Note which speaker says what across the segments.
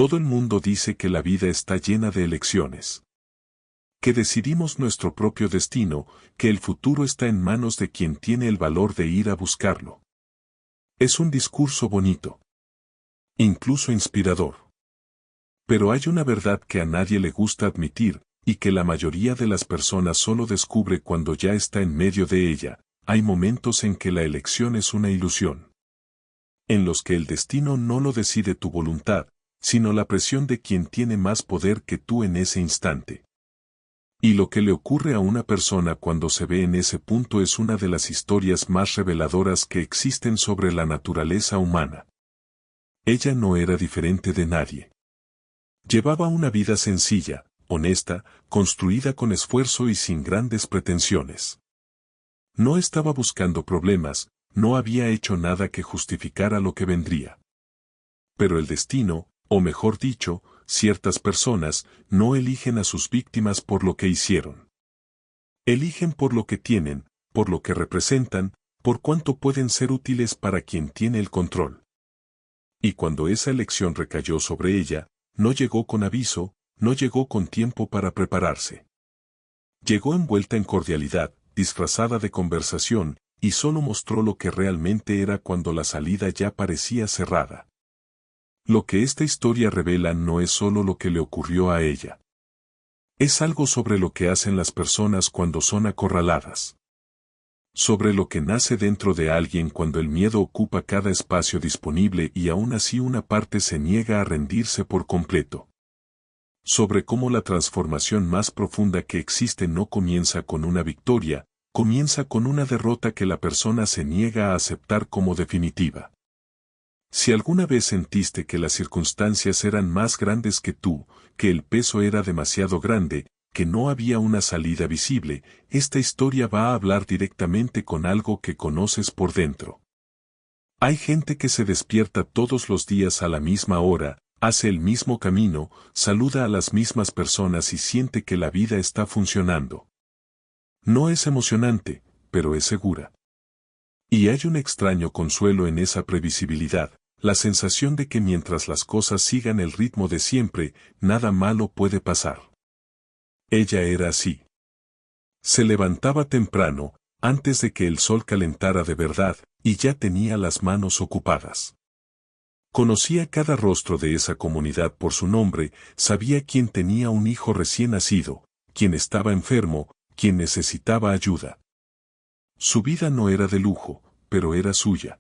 Speaker 1: Todo el mundo dice que la vida está llena de elecciones. Que decidimos nuestro propio destino, que el futuro está en manos de quien tiene el valor de ir a buscarlo. Es un discurso bonito. Incluso inspirador. Pero hay una verdad que a nadie le gusta admitir, y que la mayoría de las personas solo descubre cuando ya está en medio de ella. Hay momentos en que la elección es una ilusión. En los que el destino no lo decide tu voluntad, sino la presión de quien tiene más poder que tú en ese instante. Y lo que le ocurre a una persona cuando se ve en ese punto es una de las historias más reveladoras que existen sobre la naturaleza humana. Ella no era diferente de nadie. Llevaba una vida sencilla, honesta, construida con esfuerzo y sin grandes pretensiones. No estaba buscando problemas, no había hecho nada que justificara lo que vendría. Pero el destino, o mejor dicho, ciertas personas, no eligen a sus víctimas por lo que hicieron. Eligen por lo que tienen, por lo que representan, por cuánto pueden ser útiles para quien tiene el control. Y cuando esa elección recayó sobre ella, no llegó con aviso, no llegó con tiempo para prepararse. Llegó envuelta en cordialidad, disfrazada de conversación, y solo mostró lo que realmente era cuando la salida ya parecía cerrada. Lo que esta historia revela no es solo lo que le ocurrió a ella. Es algo sobre lo que hacen las personas cuando son acorraladas. Sobre lo que nace dentro de alguien cuando el miedo ocupa cada espacio disponible y aún así una parte se niega a rendirse por completo. Sobre cómo la transformación más profunda que existe no comienza con una victoria, comienza con una derrota que la persona se niega a aceptar como definitiva. Si alguna vez sentiste que las circunstancias eran más grandes que tú, que el peso era demasiado grande, que no había una salida visible, esta historia va a hablar directamente con algo que conoces por dentro. Hay gente que se despierta todos los días a la misma hora, hace el mismo camino, saluda a las mismas personas y siente que la vida está funcionando. No es emocionante, pero es segura. Y hay un extraño consuelo en esa previsibilidad, la sensación de que mientras las cosas sigan el ritmo de siempre, nada malo puede pasar. Ella era así. Se levantaba temprano, antes de que el sol calentara de verdad, y ya tenía las manos ocupadas. Conocía cada rostro de esa comunidad por su nombre, sabía quién tenía un hijo recién nacido, quién estaba enfermo, quién necesitaba ayuda. Su vida no era de lujo, pero era suya.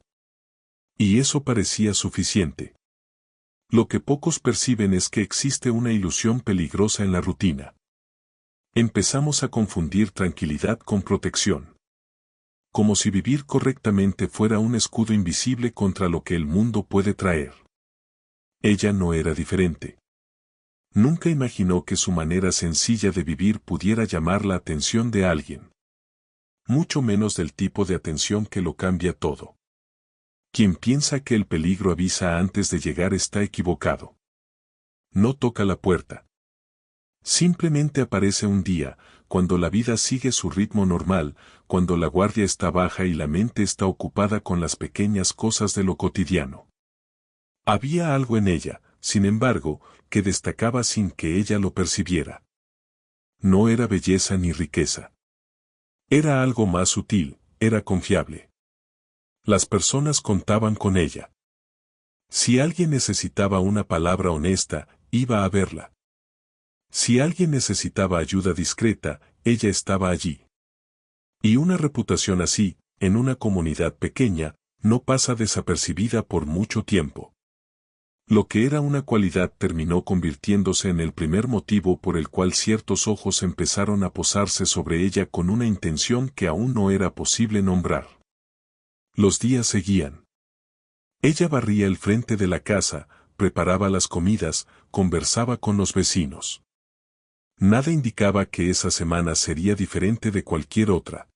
Speaker 1: Y eso parecía suficiente. Lo que pocos perciben es que existe una ilusión peligrosa en la rutina. Empezamos a confundir tranquilidad con protección. Como si vivir correctamente fuera un escudo invisible contra lo que el mundo puede traer. Ella no era diferente. Nunca imaginó que su manera sencilla de vivir pudiera llamar la atención de alguien. Mucho menos del tipo de atención que lo cambia todo. Quien piensa que el peligro avisa antes de llegar está equivocado. No toca la puerta. Simplemente aparece un día, cuando la vida sigue su ritmo normal, cuando la guardia está baja y la mente está ocupada con las pequeñas cosas de lo cotidiano. Había algo en ella, sin embargo, que destacaba sin que ella lo percibiera. No era belleza ni riqueza. Era algo más sutil, era confiable. Las personas contaban con ella. Si alguien necesitaba una palabra honesta, iba a verla. Si alguien necesitaba ayuda discreta, ella estaba allí. Y una reputación así, en una comunidad pequeña, no pasa desapercibida por mucho tiempo. Lo que era una cualidad terminó convirtiéndose en el primer motivo por el cual ciertos ojos empezaron a posarse sobre ella con una intención que aún no era posible nombrar. Los días seguían. Ella barría el frente de la casa, preparaba las comidas, conversaba con los vecinos. Nada indicaba que esa semana sería diferente de cualquier otra.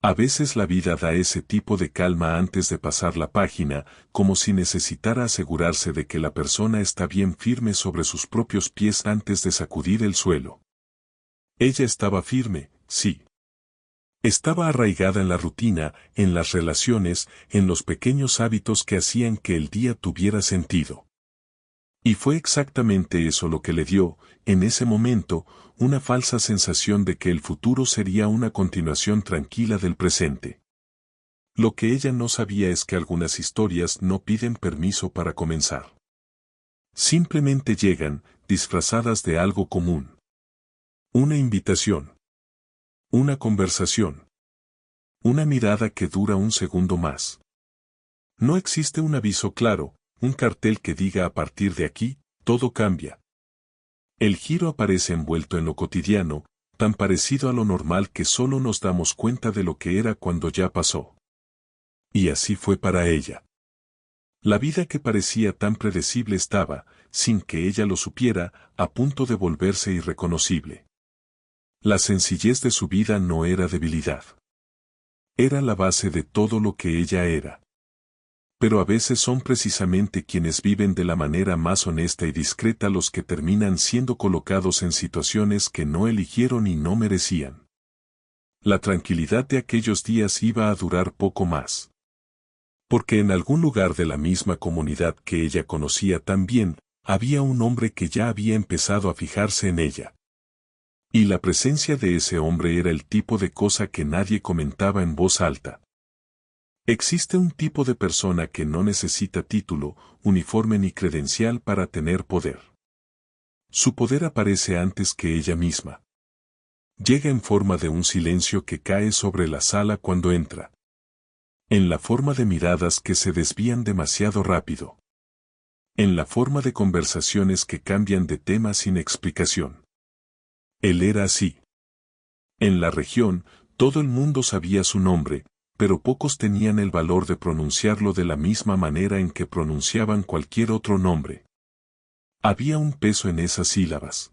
Speaker 1: A veces la vida da ese tipo de calma antes de pasar la página, como si necesitara asegurarse de que la persona está bien firme sobre sus propios pies antes de sacudir el suelo. Ella estaba firme, sí. Estaba arraigada en la rutina, en las relaciones, en los pequeños hábitos que hacían que el día tuviera sentido. Y fue exactamente eso lo que le dio, en ese momento, una falsa sensación de que el futuro sería una continuación tranquila del presente. Lo que ella no sabía es que algunas historias no piden permiso para comenzar. Simplemente llegan, disfrazadas de algo común. Una invitación. Una conversación. Una mirada que dura un segundo más. No existe un aviso claro, un cartel que diga a partir de aquí, todo cambia. El giro aparece envuelto en lo cotidiano, tan parecido a lo normal que solo nos damos cuenta de lo que era cuando ya pasó. Y así fue para ella. La vida que parecía tan predecible estaba, sin que ella lo supiera, a punto de volverse irreconocible. La sencillez de su vida no era debilidad. Era la base de todo lo que ella era. Pero a veces son precisamente quienes viven de la manera más honesta y discreta los que terminan siendo colocados en situaciones que no eligieron y no merecían. La tranquilidad de aquellos días iba a durar poco más. Porque en algún lugar de la misma comunidad que ella conocía tan bien, había un hombre que ya había empezado a fijarse en ella. Y la presencia de ese hombre era el tipo de cosa que nadie comentaba en voz alta. Existe un tipo de persona que no necesita título, uniforme ni credencial para tener poder. Su poder aparece antes que ella misma. Llega en forma de un silencio que cae sobre la sala cuando entra. En la forma de miradas que se desvían demasiado rápido. En la forma de conversaciones que cambian de tema sin explicación. Él era así. En la región, todo el mundo sabía su nombre, pero pocos tenían el valor de pronunciarlo de la misma manera en que pronunciaban cualquier otro nombre. Había un peso en esas sílabas.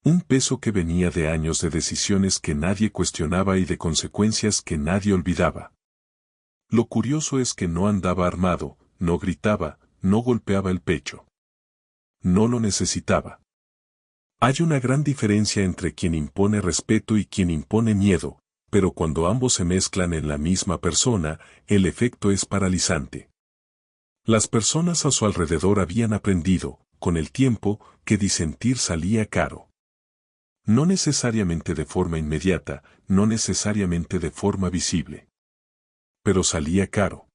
Speaker 1: Un peso que venía de años de decisiones que nadie cuestionaba y de consecuencias que nadie olvidaba. Lo curioso es que no andaba armado, no gritaba, no golpeaba el pecho. No lo necesitaba. Hay una gran diferencia entre quien impone respeto y quien impone miedo, pero cuando ambos se mezclan en la misma persona, el efecto es paralizante. Las personas a su alrededor habían aprendido, con el tiempo, que disentir salía caro. No necesariamente de forma inmediata, no necesariamente de forma visible. Pero salía caro.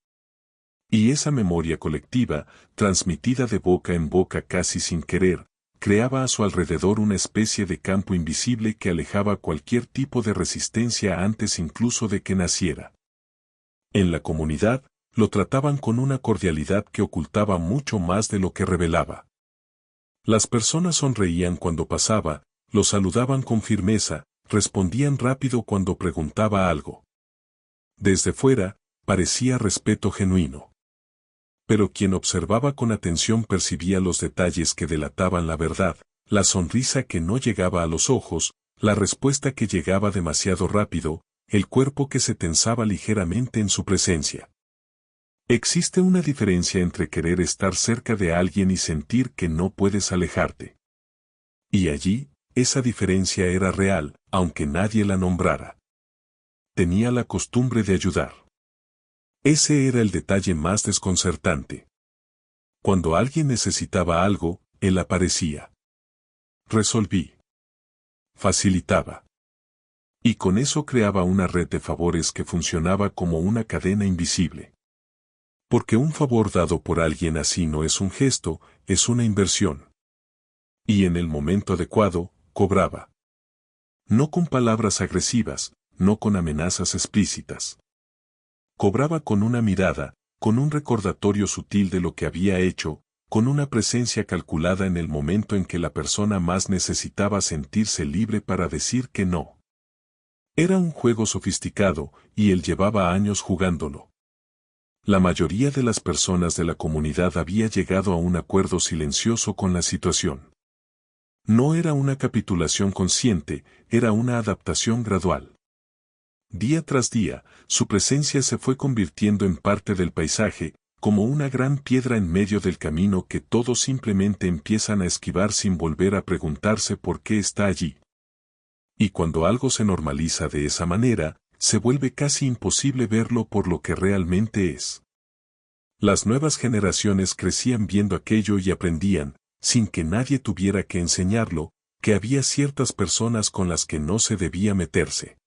Speaker 1: Y esa memoria colectiva, transmitida de boca en boca casi sin querer, creaba a su alrededor una especie de campo invisible que alejaba cualquier tipo de resistencia antes incluso de que naciera. En la comunidad, lo trataban con una cordialidad que ocultaba mucho más de lo que revelaba. Las personas sonreían cuando pasaba, lo saludaban con firmeza, respondían rápido cuando preguntaba algo. Desde fuera, parecía respeto genuino. Pero quien observaba con atención percibía los detalles que delataban la verdad, la sonrisa que no llegaba a los ojos, la respuesta que llegaba demasiado rápido, el cuerpo que se tensaba ligeramente en su presencia. Existe una diferencia entre querer estar cerca de alguien y sentir que no puedes alejarte. Y allí, esa diferencia era real, aunque nadie la nombrara. Tenía la costumbre de ayudar. Ese era el detalle más desconcertante. Cuando alguien necesitaba algo, él aparecía. Resolví. Facilitaba. Y con eso creaba una red de favores que funcionaba como una cadena invisible. Porque un favor dado por alguien así no es un gesto, es una inversión. Y en el momento adecuado, cobraba. No con palabras agresivas, no con amenazas explícitas. Cobraba con una mirada, con un recordatorio sutil de lo que había hecho, con una presencia calculada en el momento en que la persona más necesitaba sentirse libre para decir que no. Era un juego sofisticado, y él llevaba años jugándolo. La mayoría de las personas de la comunidad había llegado a un acuerdo silencioso con la situación. No era una capitulación consciente, era una adaptación gradual. Día tras día, su presencia se fue convirtiendo en parte del paisaje, como una gran piedra en medio del camino que todos simplemente empiezan a esquivar sin volver a preguntarse por qué está allí. Y cuando algo se normaliza de esa manera, se vuelve casi imposible verlo por lo que realmente es. Las nuevas generaciones crecían viendo aquello y aprendían, sin que nadie tuviera que enseñarlo, que había ciertas personas con las que no se debía meterse.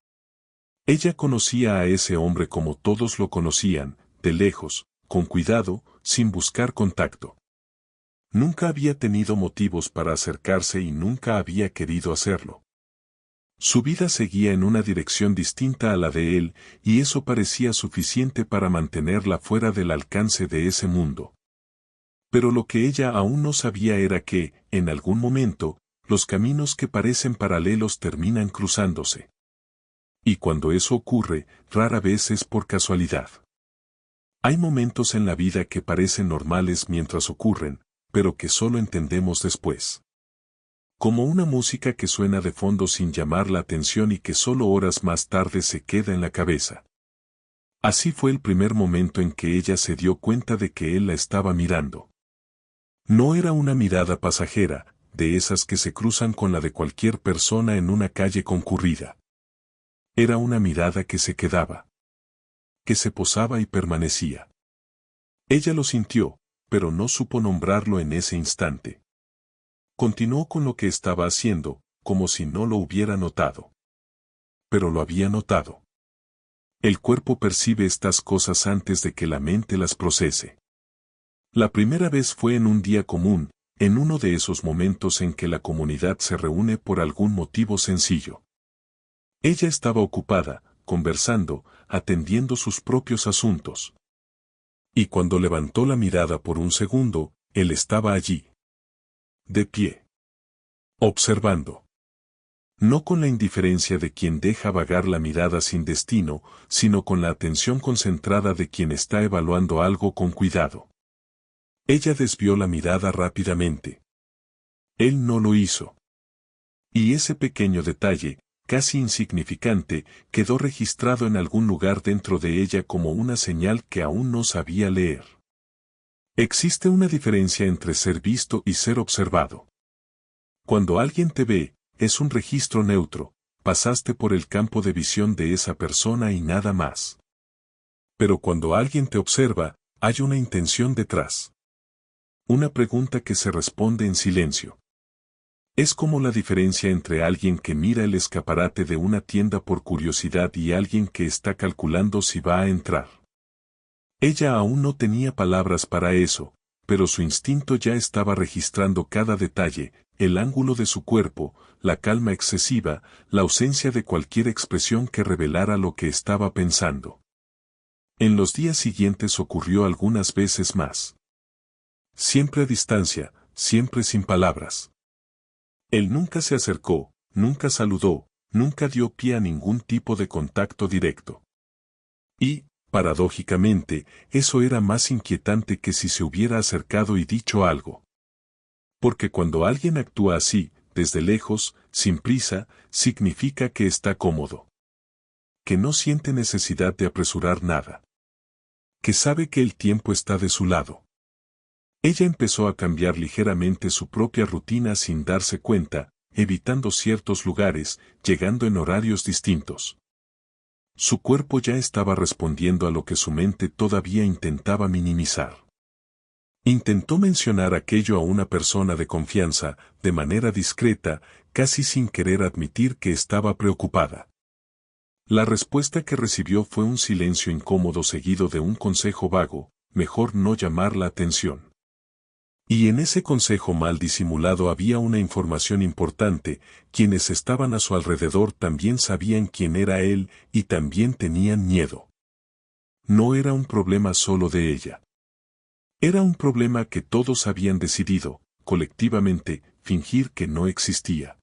Speaker 1: Ella conocía a ese hombre como todos lo conocían, de lejos, con cuidado, sin buscar contacto. Nunca había tenido motivos para acercarse y nunca había querido hacerlo. Su vida seguía en una dirección distinta a la de él, y eso parecía suficiente para mantenerla fuera del alcance de ese mundo. Pero lo que ella aún no sabía era que, en algún momento, los caminos que parecen paralelos terminan cruzándose. Y cuando eso ocurre, rara vez es por casualidad. Hay momentos en la vida que parecen normales mientras ocurren, pero que solo entendemos después. Como una música que suena de fondo sin llamar la atención y que solo horas más tarde se queda en la cabeza. Así fue el primer momento en que ella se dio cuenta de que él la estaba mirando. No era una mirada pasajera, de esas que se cruzan con la de cualquier persona en una calle concurrida. Era una mirada que se quedaba, que se posaba y permanecía. Ella lo sintió, pero no supo nombrarlo en ese instante. Continuó con lo que estaba haciendo, como si no lo hubiera notado. Pero lo había notado. El cuerpo percibe estas cosas antes de que la mente las procese. La primera vez fue en un día común, en uno de esos momentos en que la comunidad se reúne por algún motivo sencillo. Ella estaba ocupada, conversando, atendiendo sus propios asuntos. Y cuando levantó la mirada por un segundo, él estaba allí. De pie. Observando. No con la indiferencia de quien deja vagar la mirada sin destino, sino con la atención concentrada de quien está evaluando algo con cuidado. Ella desvió la mirada rápidamente. Él no lo hizo. Y ese pequeño detalle, casi insignificante, quedó registrado en algún lugar dentro de ella como una señal que aún no sabía leer. Existe una diferencia entre ser visto y ser observado. Cuando alguien te ve, es un registro neutro, pasaste por el campo de visión de esa persona y nada más. Pero cuando alguien te observa, hay una intención detrás. Una pregunta que se responde en silencio. Es como la diferencia entre alguien que mira el escaparate de una tienda por curiosidad y alguien que está calculando si va a entrar. Ella aún no tenía palabras para eso, pero su instinto ya estaba registrando cada detalle, el ángulo de su cuerpo, la calma excesiva, la ausencia de cualquier expresión que revelara lo que estaba pensando. En los días siguientes ocurrió algunas veces más. Siempre a distancia, siempre sin palabras. Él nunca se acercó, nunca saludó, nunca dio pie a ningún tipo de contacto directo. Y, paradójicamente, eso era más inquietante que si se hubiera acercado y dicho algo. Porque cuando alguien actúa así, desde lejos, sin prisa, significa que está cómodo. Que no siente necesidad de apresurar nada. Que sabe que el tiempo está de su lado. Ella empezó a cambiar ligeramente su propia rutina sin darse cuenta, evitando ciertos lugares, llegando en horarios distintos. Su cuerpo ya estaba respondiendo a lo que su mente todavía intentaba minimizar. Intentó mencionar aquello a una persona de confianza, de manera discreta, casi sin querer admitir que estaba preocupada. La respuesta que recibió fue un silencio incómodo seguido de un consejo vago, mejor no llamar la atención. Y en ese consejo mal disimulado había una información importante, quienes estaban a su alrededor también sabían quién era él y también tenían miedo. No era un problema solo de ella. Era un problema que todos habían decidido, colectivamente, fingir que no existía.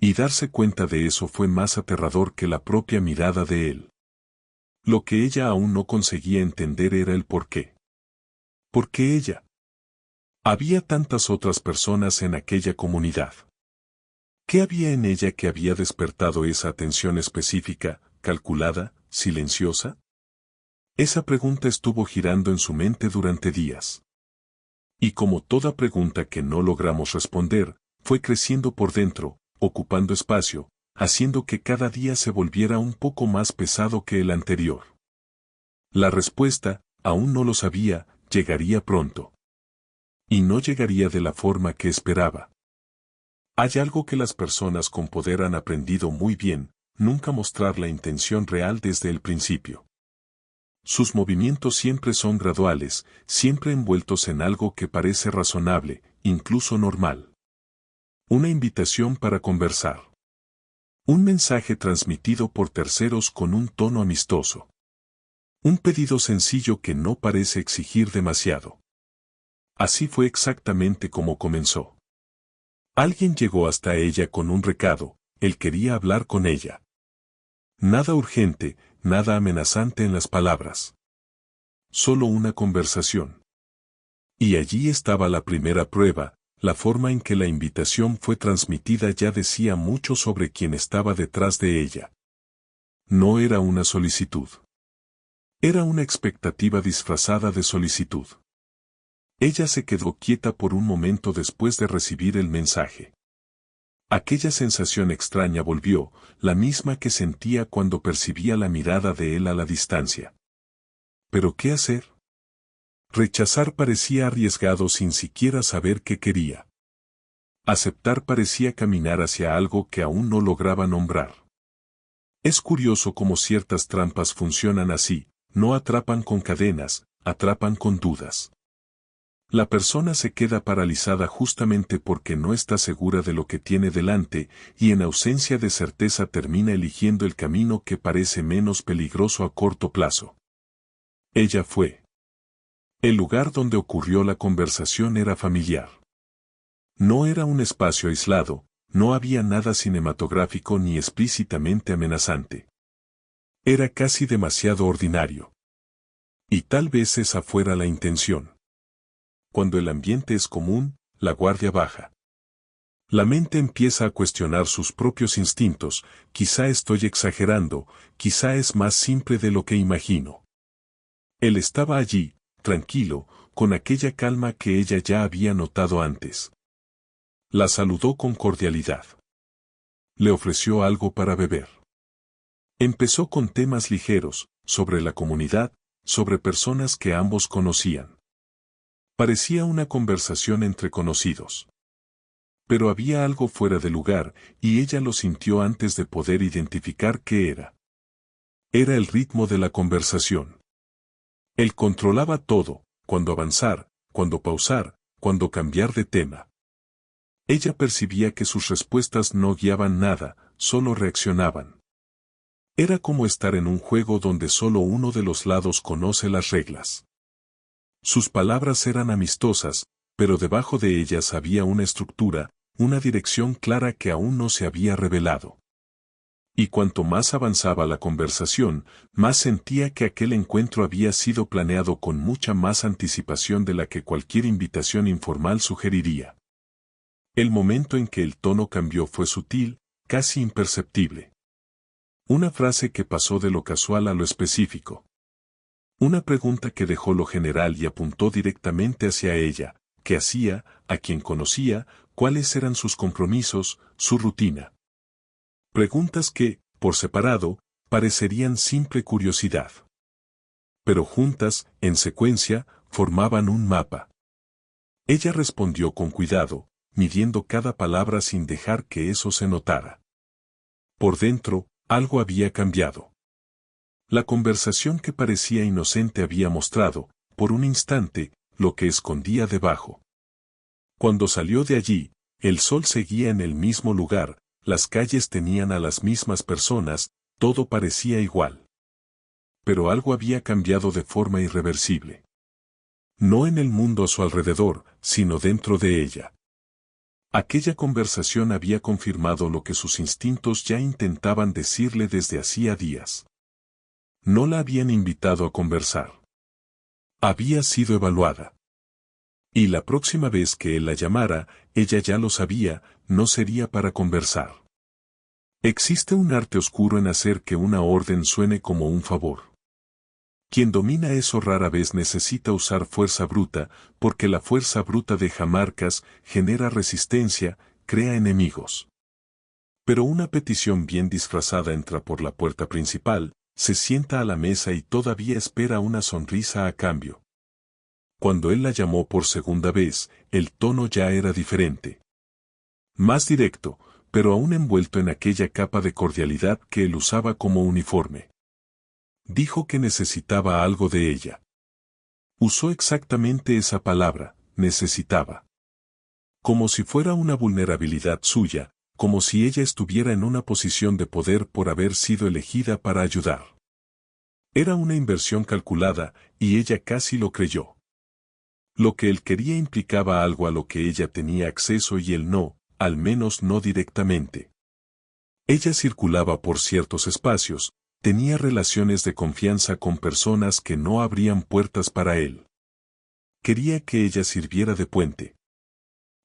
Speaker 1: Y darse cuenta de eso fue más aterrador que la propia mirada de él. Lo que ella aún no conseguía entender era el por qué. ¿Por qué ella? Había tantas otras personas en aquella comunidad. ¿Qué había en ella que había despertado esa atención específica, calculada, silenciosa? Esa pregunta estuvo girando en su mente durante días. Y como toda pregunta que no logramos responder, fue creciendo por dentro, ocupando espacio, haciendo que cada día se volviera un poco más pesado que el anterior. La respuesta, Aún no lo sabía, llegaría pronto. Y no llegaría de la forma que esperaba. Hay algo que las personas con poder han aprendido muy bien: nunca mostrar la intención real desde el principio. Sus movimientos siempre son graduales, siempre envueltos en algo que parece razonable, incluso normal. Una invitación para conversar. Un mensaje transmitido por terceros con un tono amistoso. Un pedido sencillo que no parece exigir demasiado. Así fue exactamente como comenzó. Alguien llegó hasta ella con un recado: él quería hablar con ella. Nada urgente, nada amenazante en las palabras. Solo una conversación. Y allí estaba la primera prueba: la forma en que la invitación fue transmitida ya decía mucho sobre quién estaba detrás de ella. No era una solicitud. Era una expectativa disfrazada de solicitud. Ella se quedó quieta por un momento después de recibir el mensaje. Aquella sensación extraña volvió, la misma que sentía cuando percibía la mirada de él a la distancia. ¿Pero qué hacer? Rechazar parecía arriesgado sin siquiera saber qué quería. Aceptar parecía caminar hacia algo que aún no lograba nombrar. Es curioso cómo ciertas trampas funcionan así: no atrapan con cadenas, atrapan con dudas. La persona se queda paralizada justamente porque no está segura de lo que tiene delante, y en ausencia de certeza termina eligiendo el camino que parece menos peligroso a corto plazo. Ella fue. El lugar donde ocurrió la conversación era familiar. No era un espacio aislado, no había nada cinematográfico ni explícitamente amenazante. Era casi demasiado ordinario. Y tal vez esa fuera la intención. Cuando el ambiente es común, la guardia baja. La mente empieza a cuestionar sus propios instintos: quizá estoy exagerando, quizá es más simple de lo que imagino. Él estaba allí, tranquilo, con aquella calma que ella ya había notado antes. La saludó con cordialidad. Le ofreció algo para beber. Empezó con temas ligeros, sobre la comunidad, sobre personas que ambos conocían. Parecía una conversación entre conocidos. Pero había algo fuera de lugar, y ella lo sintió antes de poder identificar qué era. Era el ritmo de la conversación. Él controlaba todo: cuándo avanzar, cuándo pausar, cuándo cambiar de tema. Ella percibía que sus respuestas no guiaban nada, solo reaccionaban. Era como estar en un juego donde solo uno de los lados conoce las reglas. Sus palabras eran amistosas, pero debajo de ellas había una estructura, una dirección clara que aún no se había revelado. Y cuanto más avanzaba la conversación, más sentía que aquel encuentro había sido planeado con mucha más anticipación de la que cualquier invitación informal sugeriría. El momento en que el tono cambió fue sutil, casi imperceptible. Una frase que pasó de lo casual a lo específico. Una pregunta que dejó lo general y apuntó directamente hacia ella: qué hacía, a quién conocía, cuáles eran sus compromisos, su rutina. Preguntas que, por separado, parecerían simple curiosidad. Pero juntas, en secuencia, formaban un mapa. Ella respondió con cuidado, midiendo cada palabra sin dejar que eso se notara. Por dentro, algo había cambiado. La conversación que parecía inocente había mostrado, por un instante, lo que escondía debajo. Cuando salió de allí, el sol seguía en el mismo lugar, las calles tenían a las mismas personas, todo parecía igual. Pero algo había cambiado de forma irreversible. No en el mundo a su alrededor, sino dentro de ella. Aquella conversación había confirmado lo que sus instintos ya intentaban decirle desde hacía días. No la habían invitado a conversar. Había sido evaluada. Y la próxima vez que él la llamara, ella ya lo sabía, no sería para conversar. Existe un arte oscuro en hacer que una orden suene como un favor. Quien domina eso rara vez necesita usar fuerza bruta, porque la fuerza bruta deja marcas, genera resistencia, crea enemigos. Pero una petición bien disfrazada entra por la puerta principal, Se sienta a la mesa y todavía espera una sonrisa a cambio. Cuando él la llamó por segunda vez, el tono ya era diferente. Más directo, pero aún envuelto en aquella capa de cordialidad que él usaba como uniforme. Dijo que necesitaba algo de ella. Usó exactamente esa palabra, necesitaba. Como si fuera una vulnerabilidad suya, como si ella estuviera en una posición de poder por haber sido elegida para ayudar. Era una inversión calculada, y ella casi lo creyó. Lo que él quería implicaba algo a lo que ella tenía acceso y él no, al menos no directamente. Ella circulaba por ciertos espacios, tenía relaciones de confianza con personas que no abrían puertas para él. Quería que ella sirviera de puente.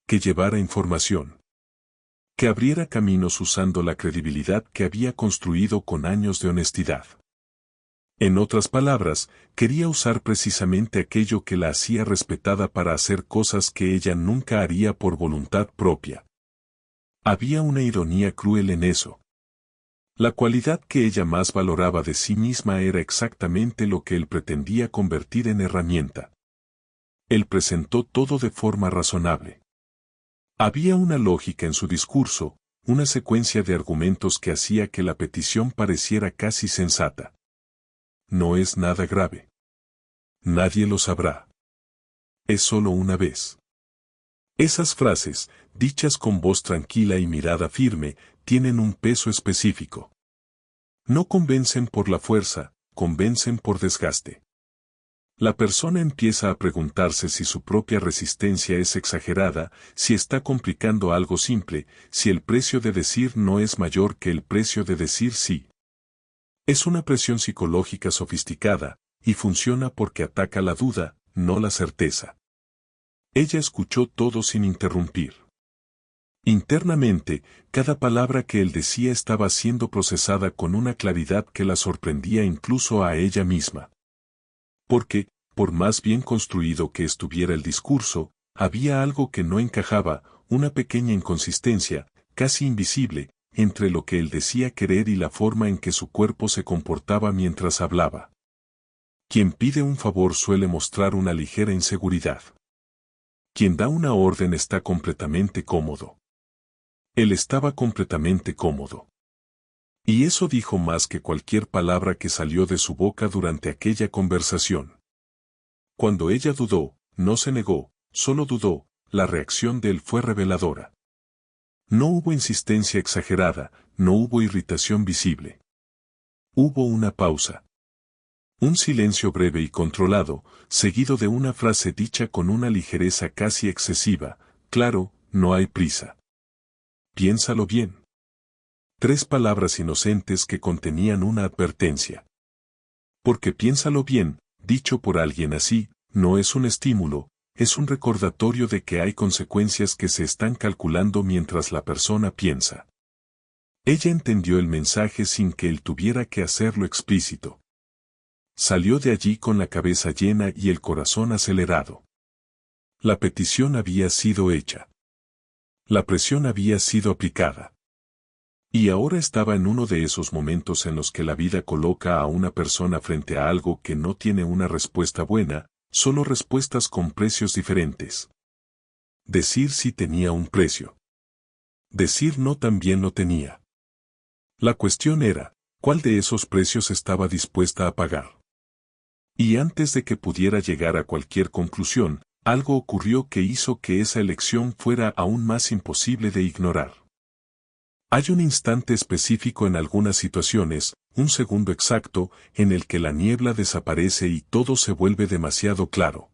Speaker 1: Que llevara información. Que abriera caminos usando la credibilidad que había construido con años de honestidad. En otras palabras, quería usar precisamente aquello que la hacía respetada para hacer cosas que ella nunca haría por voluntad propia. Había una ironía cruel en eso. La cualidad que ella más valoraba de sí misma era exactamente lo que él pretendía convertir en herramienta. Él presentó todo de forma razonable. Había una lógica en su discurso, una secuencia de argumentos que hacía que la petición pareciera casi sensata. No es nada grave. Nadie lo sabrá. Es solo una vez. Esas frases, dichas con voz tranquila y mirada firme, tienen un peso específico. No convencen por la fuerza, convencen por desgaste. La persona empieza a preguntarse si su propia resistencia es exagerada, si está complicando algo simple, si el precio de decir no es mayor que el precio de decir sí. Es una presión psicológica sofisticada, y funciona porque ataca la duda, no la certeza. Ella escuchó todo sin interrumpir. Internamente, cada palabra que él decía estaba siendo procesada con una claridad que la sorprendía incluso a ella misma. Porque, por más bien construido que estuviera el discurso, había algo que no encajaba, una pequeña inconsistencia, casi invisible, entre lo que él decía querer y la forma en que su cuerpo se comportaba mientras hablaba. Quien pide un favor suele mostrar una ligera inseguridad. Quien da una orden está completamente cómodo. Él estaba completamente cómodo. Y eso dijo más que cualquier palabra que salió de su boca durante aquella conversación. Cuando ella dudó, no se negó, solo dudó, la reacción de él fue reveladora. No hubo insistencia exagerada, no hubo irritación visible. Hubo una pausa. Un silencio breve y controlado, seguido de una frase dicha con una ligereza casi excesiva: claro, no hay prisa. Piénsalo bien. 3 palabras inocentes que contenían una advertencia. Porque piénsalo bien, dicho por alguien así, no es un estímulo, es un recordatorio de que hay consecuencias que se están calculando mientras la persona piensa. Ella entendió el mensaje sin que él tuviera que hacerlo explícito. Salió de allí con la cabeza llena y el corazón acelerado. La petición había sido hecha. La presión había sido aplicada. Y ahora estaba en uno de esos momentos en los que la vida coloca a una persona frente a algo que no tiene una respuesta buena, solo respuestas con precios diferentes. Decir sí tenía un precio. Decir no también lo tenía. La cuestión era, ¿cuál de esos precios estaba dispuesta a pagar? Y antes de que pudiera llegar a cualquier conclusión, algo ocurrió que hizo que esa elección fuera aún más imposible de ignorar. Hay un instante específico en algunas situaciones, un segundo exacto, en el que la niebla desaparece y todo se vuelve demasiado claro.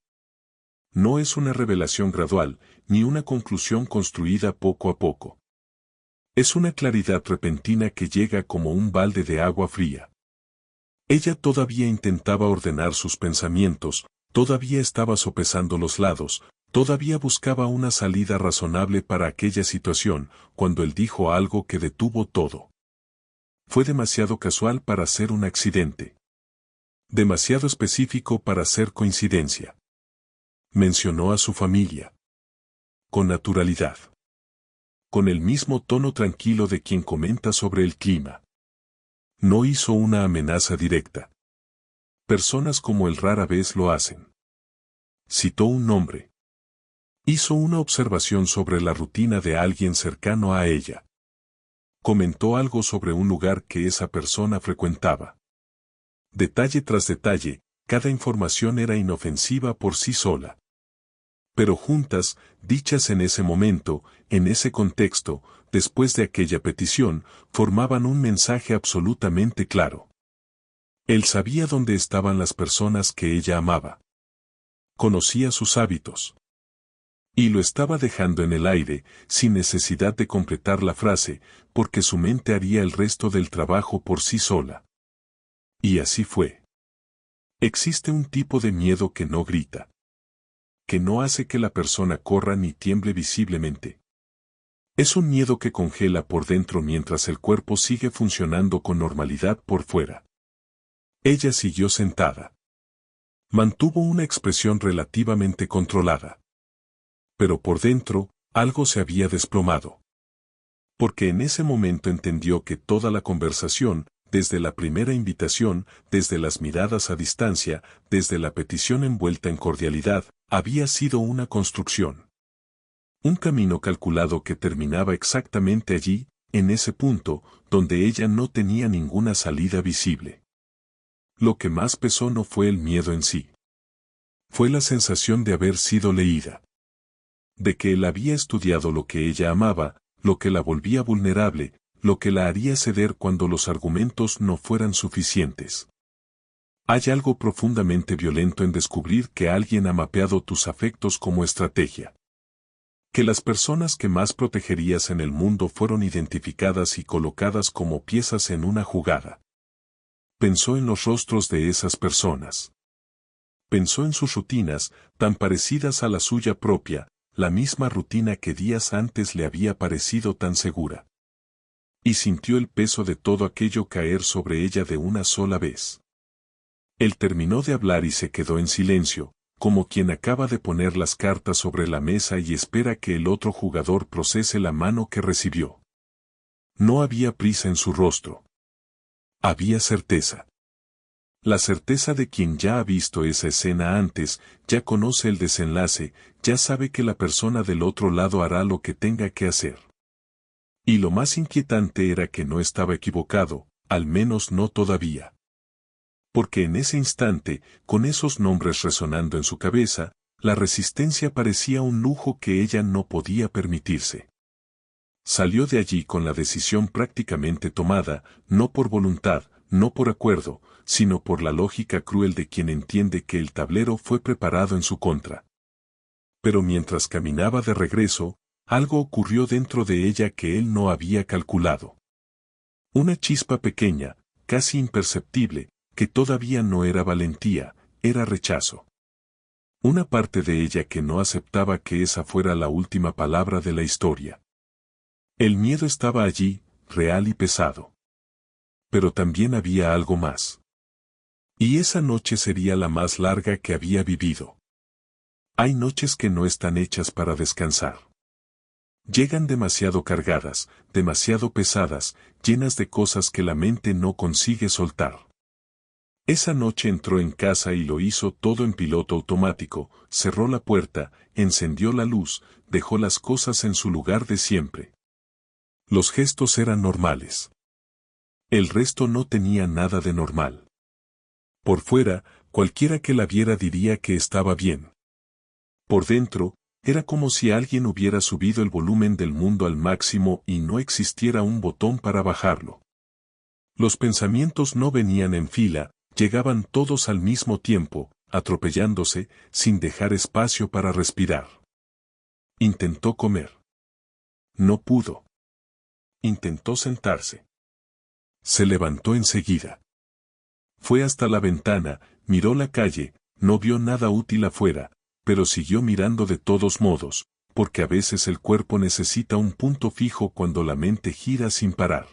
Speaker 1: No es una revelación gradual, ni una conclusión construida poco a poco. Es una claridad repentina que llega como un balde de agua fría. Ella todavía intentaba ordenar sus pensamientos, todavía estaba sopesando los lados, todavía buscaba una salida razonable para aquella situación, cuando él dijo algo que detuvo todo. Fue demasiado casual para ser un accidente. Demasiado específico para ser coincidencia. Mencionó a su familia. Con naturalidad. Con el mismo tono tranquilo de quien comenta sobre el clima. No hizo una amenaza directa. Personas como él rara vez lo hacen. Citó un nombre. Hizo una observación sobre la rutina de alguien cercano a ella. Comentó algo sobre un lugar que esa persona frecuentaba. Detalle tras detalle, cada información era inofensiva por sí sola. Pero juntas, dichas en ese momento, en ese contexto, después de aquella petición, formaban un mensaje absolutamente claro. Él sabía dónde estaban las personas que ella amaba. Conocía sus hábitos. Y lo estaba dejando en el aire, sin necesidad de completar la frase, porque su mente haría el resto del trabajo por sí sola. Y así fue. Existe un tipo de miedo que no grita. Que no hace que la persona corra ni tiemble visiblemente. Es un miedo que congela por dentro mientras el cuerpo sigue funcionando con normalidad por fuera. Ella siguió sentada. Mantuvo una expresión relativamente controlada. Pero por dentro, algo se había desplomado. Porque en ese momento entendió que toda la conversación, desde la primera invitación, desde las miradas a distancia, desde la petición envuelta en cordialidad, había sido una construcción. Un camino calculado que terminaba exactamente allí, en ese punto, donde ella no tenía ninguna salida visible. Lo que más pesó no fue el miedo en sí. Fue la sensación de haber sido leída. De que él había estudiado lo que ella amaba, lo que la volvía vulnerable, lo que la haría ceder cuando los argumentos no fueran suficientes. Hay algo profundamente violento en descubrir que alguien ha mapeado tus afectos como estrategia. Que las personas que más protegerías en el mundo fueron identificadas y colocadas como piezas en una jugada. Pensó en los rostros de esas personas. Pensó en sus rutinas, tan parecidas a la suya propia, la misma rutina que días antes le había parecido tan segura. Y sintió el peso de todo aquello caer sobre ella de una sola vez. Él terminó de hablar y se quedó en silencio, como quien acaba de poner las cartas sobre la mesa y espera que el otro jugador procese la mano que recibió. No había prisa en su rostro. Había certeza. La certeza de quien ya ha visto esa escena antes, ya conoce el desenlace, ya sabe que la persona del otro lado hará lo que tenga que hacer. Y lo más inquietante era que no estaba equivocado, al menos no todavía. Porque en ese instante, con esos nombres resonando en su cabeza, la resistencia parecía un lujo que ella no podía permitirse. Salió de allí con la decisión prácticamente tomada, no por voluntad, no por acuerdo, sino por la lógica cruel de quien entiende que el tablero fue preparado en su contra. Pero mientras caminaba de regreso, algo ocurrió dentro de ella que él no había calculado. Una chispa pequeña, casi imperceptible, que todavía no era valentía, era rechazo. Una parte de ella que no aceptaba que esa fuera la última palabra de la historia. El miedo estaba allí, real y pesado. Pero también había algo más. Y esa noche sería la más larga que había vivido. Hay noches que no están hechas para descansar. Llegan demasiado cargadas, demasiado pesadas, llenas de cosas que la mente no consigue soltar. Esa noche entró en casa y lo hizo todo en piloto automático, cerró la puerta, encendió la luz, dejó las cosas en su lugar de siempre. Los gestos eran normales. El resto no tenía nada de normal. Por fuera, cualquiera que la viera diría que estaba bien. Por dentro, era como si alguien hubiera subido el volumen del mundo al máximo y no existiera un botón para bajarlo. Los pensamientos no venían en fila, llegaban todos al mismo tiempo, atropellándose, sin dejar espacio para respirar. Intentó comer. No pudo. Intentó sentarse. Se levantó enseguida. Fue hasta la ventana, miró la calle, no vio nada útil afuera, pero siguió mirando de todos modos, porque a veces el cuerpo necesita un punto fijo cuando la mente gira sin parar.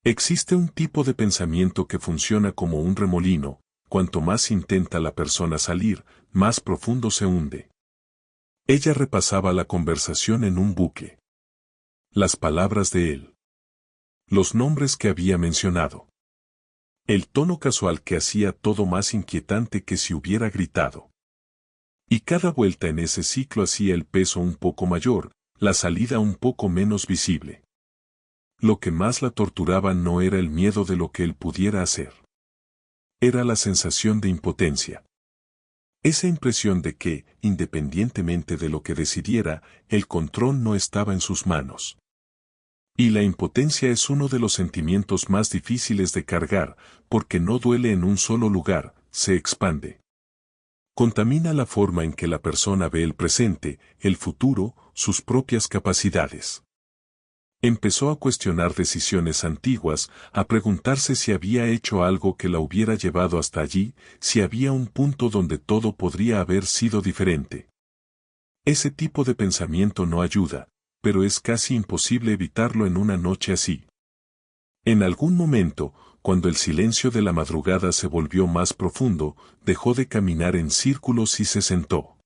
Speaker 1: Existe un tipo de pensamiento que funciona como un remolino, cuanto más intenta la persona salir, más profundo se hunde. Ella repasaba la conversación en un bucle. Las palabras de él. Los nombres que había mencionado. El tono casual que hacía todo más inquietante que si hubiera gritado. Y cada vuelta en ese ciclo hacía el peso un poco mayor, la salida un poco menos visible. Lo que más la torturaba no era el miedo de lo que él pudiera hacer. Era la sensación de impotencia. Esa impresión de que, independientemente de lo que decidiera, el control no estaba en sus manos. Y la impotencia es uno de los sentimientos más difíciles de cargar, porque no duele en un solo lugar, se expande. Contamina la forma en que la persona ve el presente, el futuro, sus propias capacidades. Empezó a cuestionar decisiones antiguas, a preguntarse si había hecho algo que la hubiera llevado hasta allí, si había un punto donde todo podría haber sido diferente. Ese tipo de pensamiento no ayuda, pero es casi imposible evitarlo en una noche así. En algún momento, cuando el silencio de la madrugada se volvió más profundo, dejó de caminar en círculos y se sentó.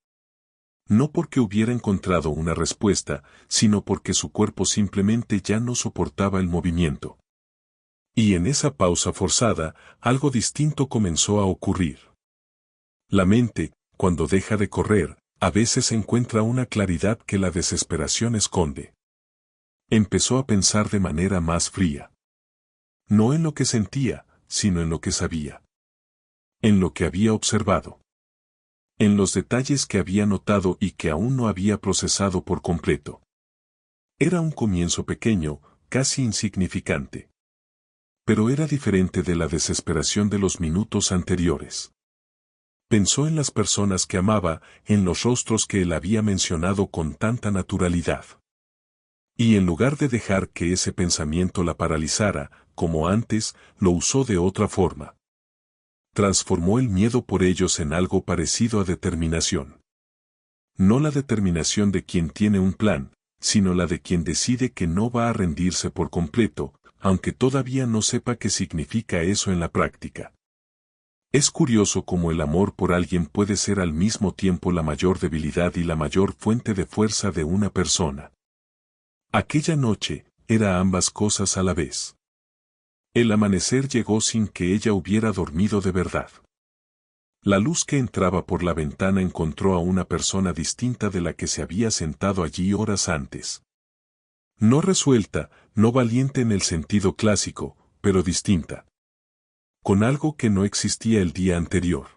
Speaker 1: No porque hubiera encontrado una respuesta, sino porque su cuerpo simplemente ya no soportaba el movimiento. Y en esa pausa forzada, algo distinto comenzó a ocurrir. La mente, cuando deja de correr, a veces encuentra una claridad que la desesperación esconde. Empezó a pensar de manera más fría. No en lo que sentía, sino en lo que sabía. En lo que había observado. En los detalles que había notado y que aún no había procesado por completo. Era un comienzo pequeño, casi insignificante. Pero era diferente de la desesperación de los minutos anteriores. Pensó en las personas que amaba, en los rostros que él había mencionado con tanta naturalidad. Y en lugar de dejar que ese pensamiento la paralizara, como antes, lo usó de otra forma. Transformó el miedo por ellos en algo parecido a determinación. No la determinación de quien tiene un plan, sino la de quien decide que no va a rendirse por completo, aunque todavía no sepa qué significa eso en la práctica. Es curioso cómo el amor por alguien puede ser al mismo tiempo la mayor debilidad y la mayor fuente de fuerza de una persona. Aquella noche, era ambas cosas a la vez. El amanecer llegó sin que ella hubiera dormido de verdad. La luz que entraba por la ventana encontró a una persona distinta de la que se había sentado allí horas antes. No resuelta, no valiente en el sentido clásico, pero distinta. Con algo que no existía el día anterior.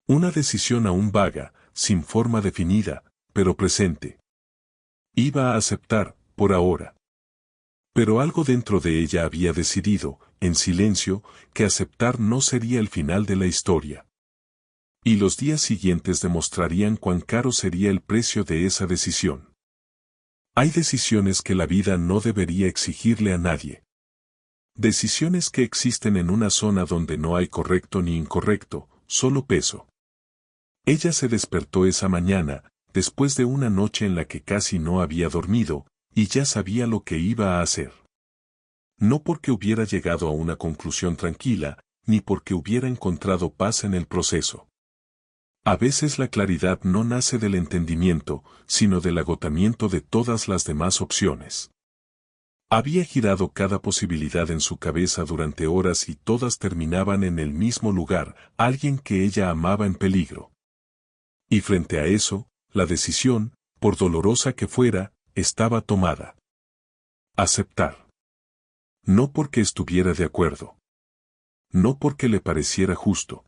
Speaker 1: Una decisión aún vaga, sin forma definida, pero presente. Iba a aceptar, por ahora. Pero algo dentro de ella había decidido, en silencio, que aceptar no sería el final de la historia. Y los días siguientes demostrarían cuán caro sería el precio de esa decisión. Hay decisiones que la vida no debería exigirle a nadie. Decisiones que existen en una zona donde no hay correcto ni incorrecto, solo peso. Ella se despertó esa mañana, después de una noche en la que casi no había dormido, y ya sabía lo que iba a hacer. No porque hubiera llegado a una conclusión tranquila, ni porque hubiera encontrado paz en el proceso. A veces la claridad no nace del entendimiento, sino del agotamiento de todas las demás opciones. Había girado cada posibilidad en su cabeza durante horas y todas terminaban en el mismo lugar, alguien que ella amaba en peligro. Y frente a eso, la decisión, por dolorosa que fuera, estaba tomada. Aceptar. No porque estuviera de acuerdo. No porque le pareciera justo.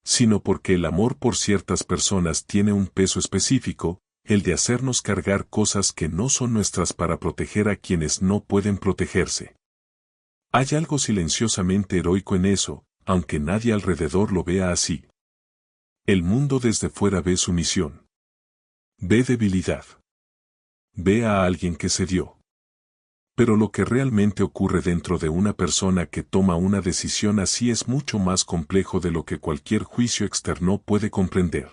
Speaker 1: Sino porque el amor por ciertas personas tiene un peso específico, el de hacernos cargar cosas que no son nuestras para proteger a quienes no pueden protegerse. Hay algo silenciosamente heroico en eso, aunque nadie alrededor lo vea así. El mundo desde fuera ve sumisión. Ve debilidad. Ve a alguien que cedió. Pero lo que realmente ocurre dentro de una persona que toma una decisión así es mucho más complejo de lo que cualquier juicio externo puede comprender.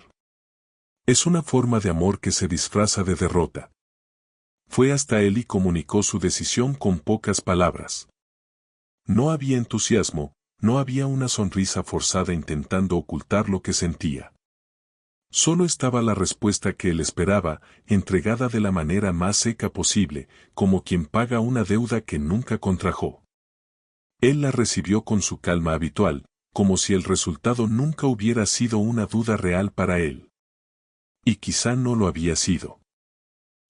Speaker 1: Es una forma de amor que se disfraza de derrota. Fue hasta él y comunicó su decisión con pocas palabras. No había entusiasmo, no había una sonrisa forzada intentando ocultar lo que sentía. Solo estaba la respuesta que él esperaba, entregada de la manera más seca posible, como quien paga una deuda que nunca contrajo. Él la recibió con su calma habitual, como si el resultado nunca hubiera sido una duda real para él. Y quizá no lo había sido.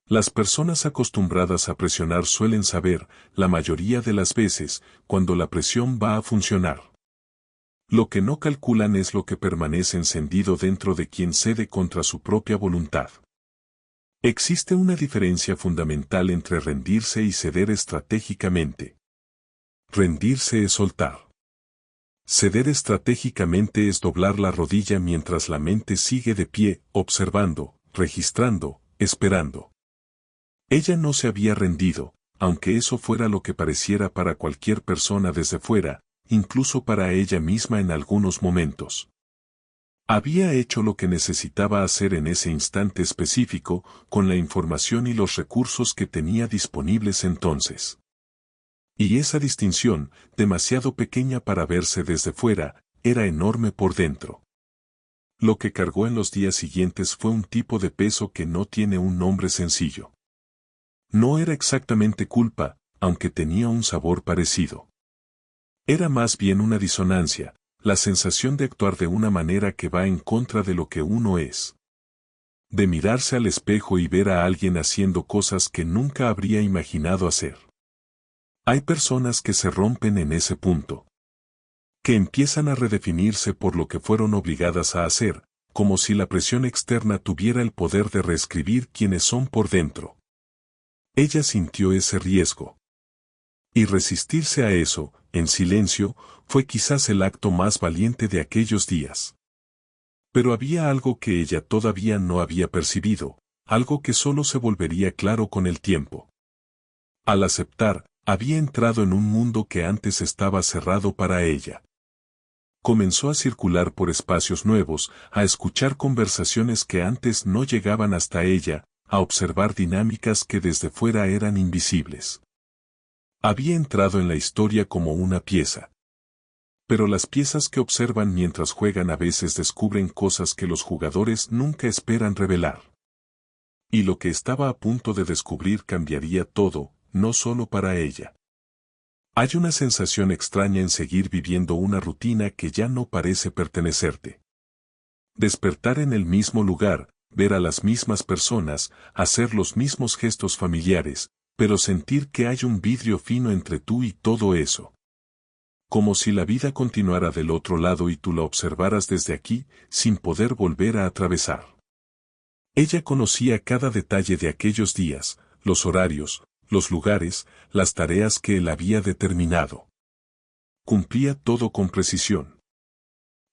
Speaker 1: Las personas acostumbradas a presionar suelen saber, la mayoría de las veces, cuando la presión va a funcionar. Lo que no calculan es lo que permanece encendido dentro de quien cede contra su propia voluntad. Existe una diferencia fundamental entre rendirse y ceder estratégicamente. Rendirse es soltar. Ceder estratégicamente es doblar la rodilla mientras la mente sigue de pie, observando, registrando, esperando. Ella no se había rendido, aunque eso fuera lo que pareciera para cualquier persona desde fuera, incluso para ella misma en algunos momentos. Había hecho lo que necesitaba hacer en ese instante específico, con la información y los recursos que tenía disponibles entonces. Y esa distinción, demasiado pequeña para verse desde fuera, era enorme por dentro. Lo que cargó en los días siguientes fue un tipo de peso que no tiene un nombre sencillo. No era exactamente culpa, aunque tenía un sabor parecido. Era más bien una disonancia, la sensación de actuar de una manera que va en contra de lo que uno es. De mirarse al espejo y ver a alguien haciendo cosas que nunca habría imaginado hacer. Hay personas que se rompen en ese punto. Que empiezan a redefinirse por lo que fueron obligadas a hacer, como si la presión externa tuviera el poder de reescribir quienes son por dentro. Ella sintió ese riesgo. Y resistirse a eso, en silencio, fue quizás el acto más valiente de aquellos días. Pero había algo que ella todavía no había percibido, algo que solo se volvería claro con el tiempo. Al aceptar, había entrado en un mundo que antes estaba cerrado para ella. Comenzó a circular por espacios nuevos, a escuchar conversaciones que antes no llegaban hasta ella, a observar dinámicas que desde fuera eran invisibles. Había entrado en la historia como una pieza. Pero las piezas que observan mientras juegan a veces descubren cosas que los jugadores nunca esperan revelar. Y lo que estaba a punto de descubrir cambiaría todo, no solo para ella. Hay una sensación extraña en seguir viviendo una rutina que ya no parece pertenecerte. Despertar en el mismo lugar, ver a las mismas personas, hacer los mismos gestos familiares, pero sentir que hay un vidrio fino entre tú y todo eso. Como si la vida continuara del otro lado y tú la observaras desde aquí, sin poder volver a atravesar. Ella conocía cada detalle de aquellos días, los horarios, los lugares, las tareas que él había determinado. Cumplía todo con precisión.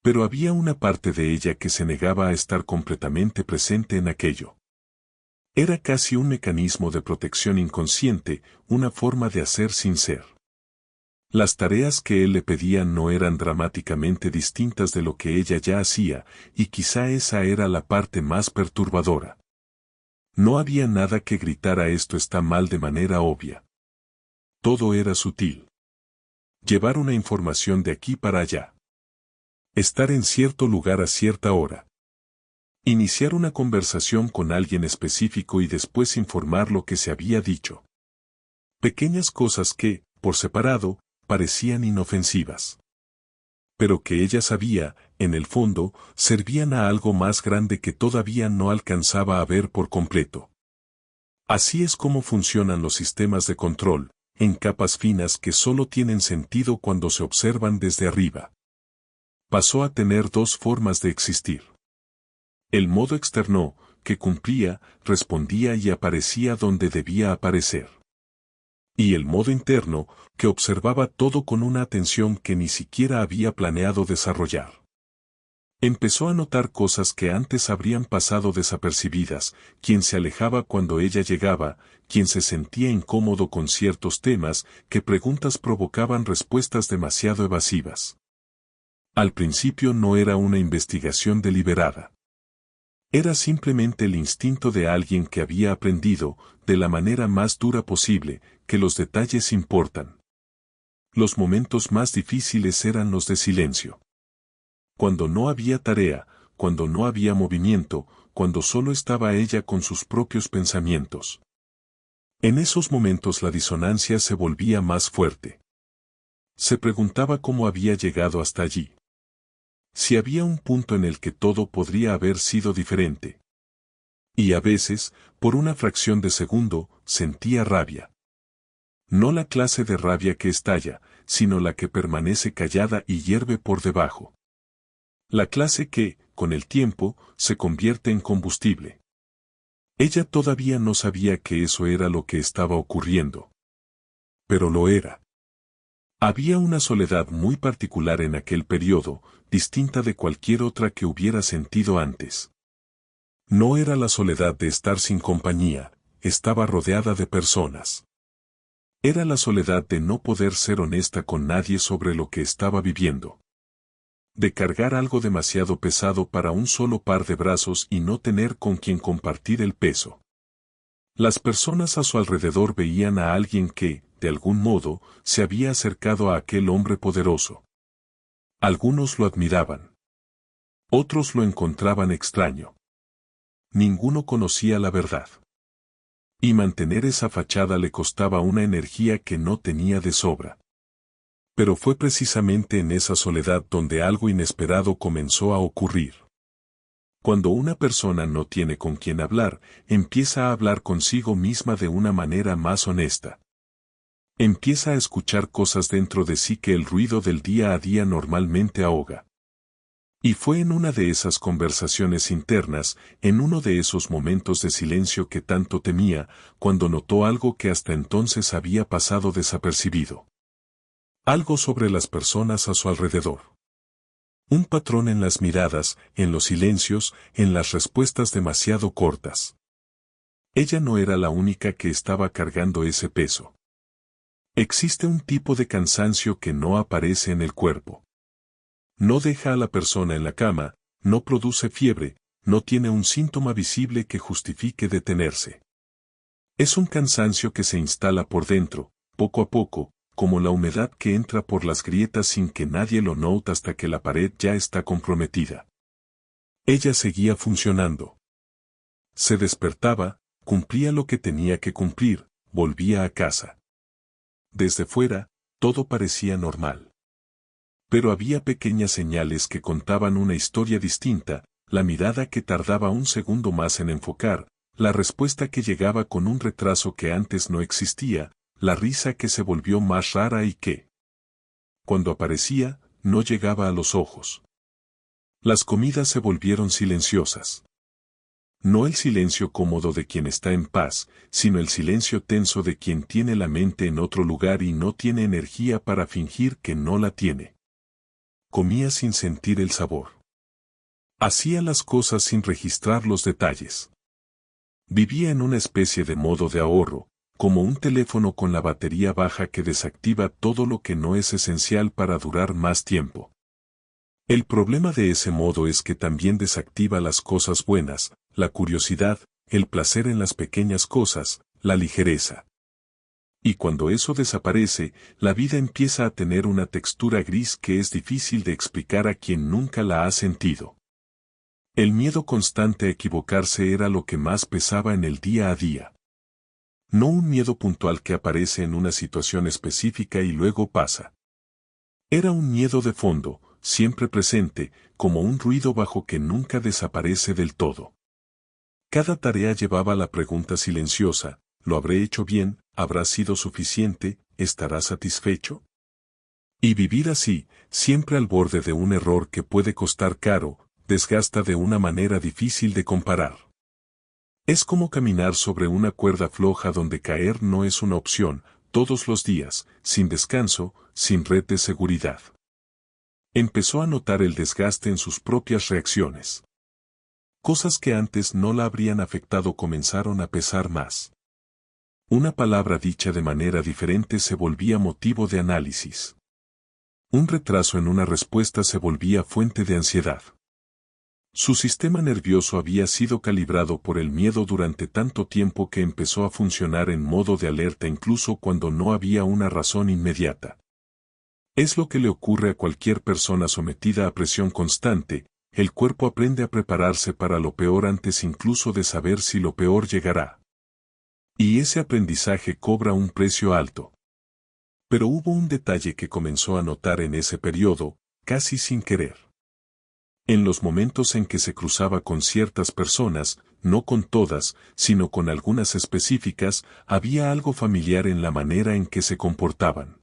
Speaker 1: Pero había una parte de ella que se negaba a estar completamente presente en aquello. Era casi un mecanismo de protección inconsciente, una forma de hacer sin ser. Las tareas que él le pedía no eran dramáticamente distintas de lo que ella ya hacía, y quizá esa era la parte más perturbadora. No había nada que gritara esto está mal de manera obvia. Todo era sutil. Llevar una información de aquí para allá. Estar en cierto lugar a cierta hora. Iniciar una conversación con alguien específico y después informar lo que se había dicho. Pequeñas cosas que, por separado, parecían inofensivas. Pero que ella sabía, en el fondo, servían a algo más grande que todavía no alcanzaba a ver por completo. Así es como funcionan los sistemas de control, en capas finas que solo tienen sentido cuando se observan desde arriba. Pasó a tener dos formas de existir. El modo externo, que cumplía, respondía y aparecía donde debía aparecer. Y el modo interno, que observaba todo con una atención que ni siquiera había planeado desarrollar. Empezó a notar cosas que antes habrían pasado desapercibidas, quien se alejaba cuando ella llegaba, quien se sentía incómodo con ciertos temas, que preguntas provocaban respuestas demasiado evasivas. Al principio no era una investigación deliberada. Era simplemente el instinto de alguien que había aprendido, de la manera más dura posible, que los detalles importan. Los momentos más difíciles eran los de silencio. Cuando no había tarea, cuando no había movimiento, cuando solo estaba ella con sus propios pensamientos. En esos momentos la disonancia se volvía más fuerte. Se preguntaba cómo había llegado hasta allí. Si había un punto en el que todo podría haber sido diferente. Y a veces, por una fracción de segundo, sentía rabia. No la clase de rabia que estalla, sino la que permanece callada y hierve por debajo. La clase que, con el tiempo, se convierte en combustible. Ella todavía no sabía que eso era lo que estaba ocurriendo. Pero lo era. Había una soledad muy particular en aquel periodo, distinta de cualquier otra que hubiera sentido antes. No era la soledad de estar sin compañía, estaba rodeada de personas. Era la soledad de no poder ser honesta con nadie sobre lo que estaba viviendo. De cargar algo demasiado pesado para un solo par de brazos y no tener con quien compartir el peso. Las personas a su alrededor veían a alguien que, de algún modo, se había acercado a aquel hombre poderoso. Algunos lo admiraban. Otros lo encontraban extraño. Ninguno conocía la verdad. Y mantener esa fachada le costaba una energía que no tenía de sobra. Pero fue precisamente en esa soledad donde algo inesperado comenzó a ocurrir. Cuando una persona no tiene con quien hablar, empieza a hablar consigo misma de una manera más honesta. Empieza a escuchar cosas dentro de sí que el ruido del día a día normalmente ahoga. Y fue en una de esas conversaciones internas, en uno de esos momentos de silencio que tanto temía, cuando notó algo que hasta entonces había pasado desapercibido. Algo sobre las personas a su alrededor. Un patrón en las miradas, en los silencios, en las respuestas demasiado cortas. Ella no era la única que estaba cargando ese peso. Existe un tipo de cansancio que no aparece en el cuerpo. No deja a la persona en la cama, no produce fiebre, no tiene un síntoma visible que justifique detenerse. Es un cansancio que se instala por dentro, poco a poco, como la humedad que entra por las grietas sin que nadie lo note hasta que la pared ya está comprometida. Ella seguía funcionando. Se despertaba, cumplía lo que tenía que cumplir, volvía a casa. Desde fuera, todo parecía normal. Pero había pequeñas señales que contaban una historia distinta, la mirada que tardaba un segundo más en enfocar, la respuesta que llegaba con un retraso que antes no existía, la risa que se volvió más rara y que, cuando aparecía, no llegaba a los ojos. Las comidas se volvieron silenciosas. No el silencio cómodo de quien está en paz, sino el silencio tenso de quien tiene la mente en otro lugar y no tiene energía para fingir que no la tiene. Comía sin sentir el sabor. Hacía las cosas sin registrar los detalles. Vivía en una especie de modo de ahorro, como un teléfono con la batería baja que desactiva todo lo que no es esencial para durar más tiempo. El problema de ese modo es que también desactiva las cosas buenas, la curiosidad, el placer en las pequeñas cosas, la ligereza. Y cuando eso desaparece, la vida empieza a tener una textura gris que es difícil de explicar a quien nunca la ha sentido. El miedo constante a equivocarse era lo que más pesaba en el día a día. No un miedo puntual que aparece en una situación específica y luego pasa. Era un miedo de fondo, siempre presente, como un ruido bajo que nunca desaparece del todo. Cada tarea llevaba la pregunta silenciosa: ¿lo habré hecho bien? ¿Habrá sido suficiente? ¿Estará satisfecho? Y vivir así, siempre al borde de un error que puede costar caro, desgasta de una manera difícil de comparar. Es como caminar sobre una cuerda floja donde caer no es una opción, todos los días, sin descanso, sin red de seguridad. Empezó a notar el desgaste en sus propias reacciones. Cosas que antes no la habrían afectado comenzaron a pesar más. Una palabra dicha de manera diferente se volvía motivo de análisis. Un retraso en una respuesta se volvía fuente de ansiedad. Su sistema nervioso había sido calibrado por el miedo durante tanto tiempo que empezó a funcionar en modo de alerta incluso cuando no había una razón inmediata. Es lo que le ocurre a cualquier persona sometida a presión constante: el cuerpo aprende a prepararse para lo peor antes incluso de saber si lo peor llegará. Y ese aprendizaje cobra un precio alto. Pero hubo un detalle que comenzó a notar en ese periodo, casi sin querer. En los momentos en que se cruzaba con ciertas personas, no con todas, sino con algunas específicas, había algo familiar en la manera en que se comportaban.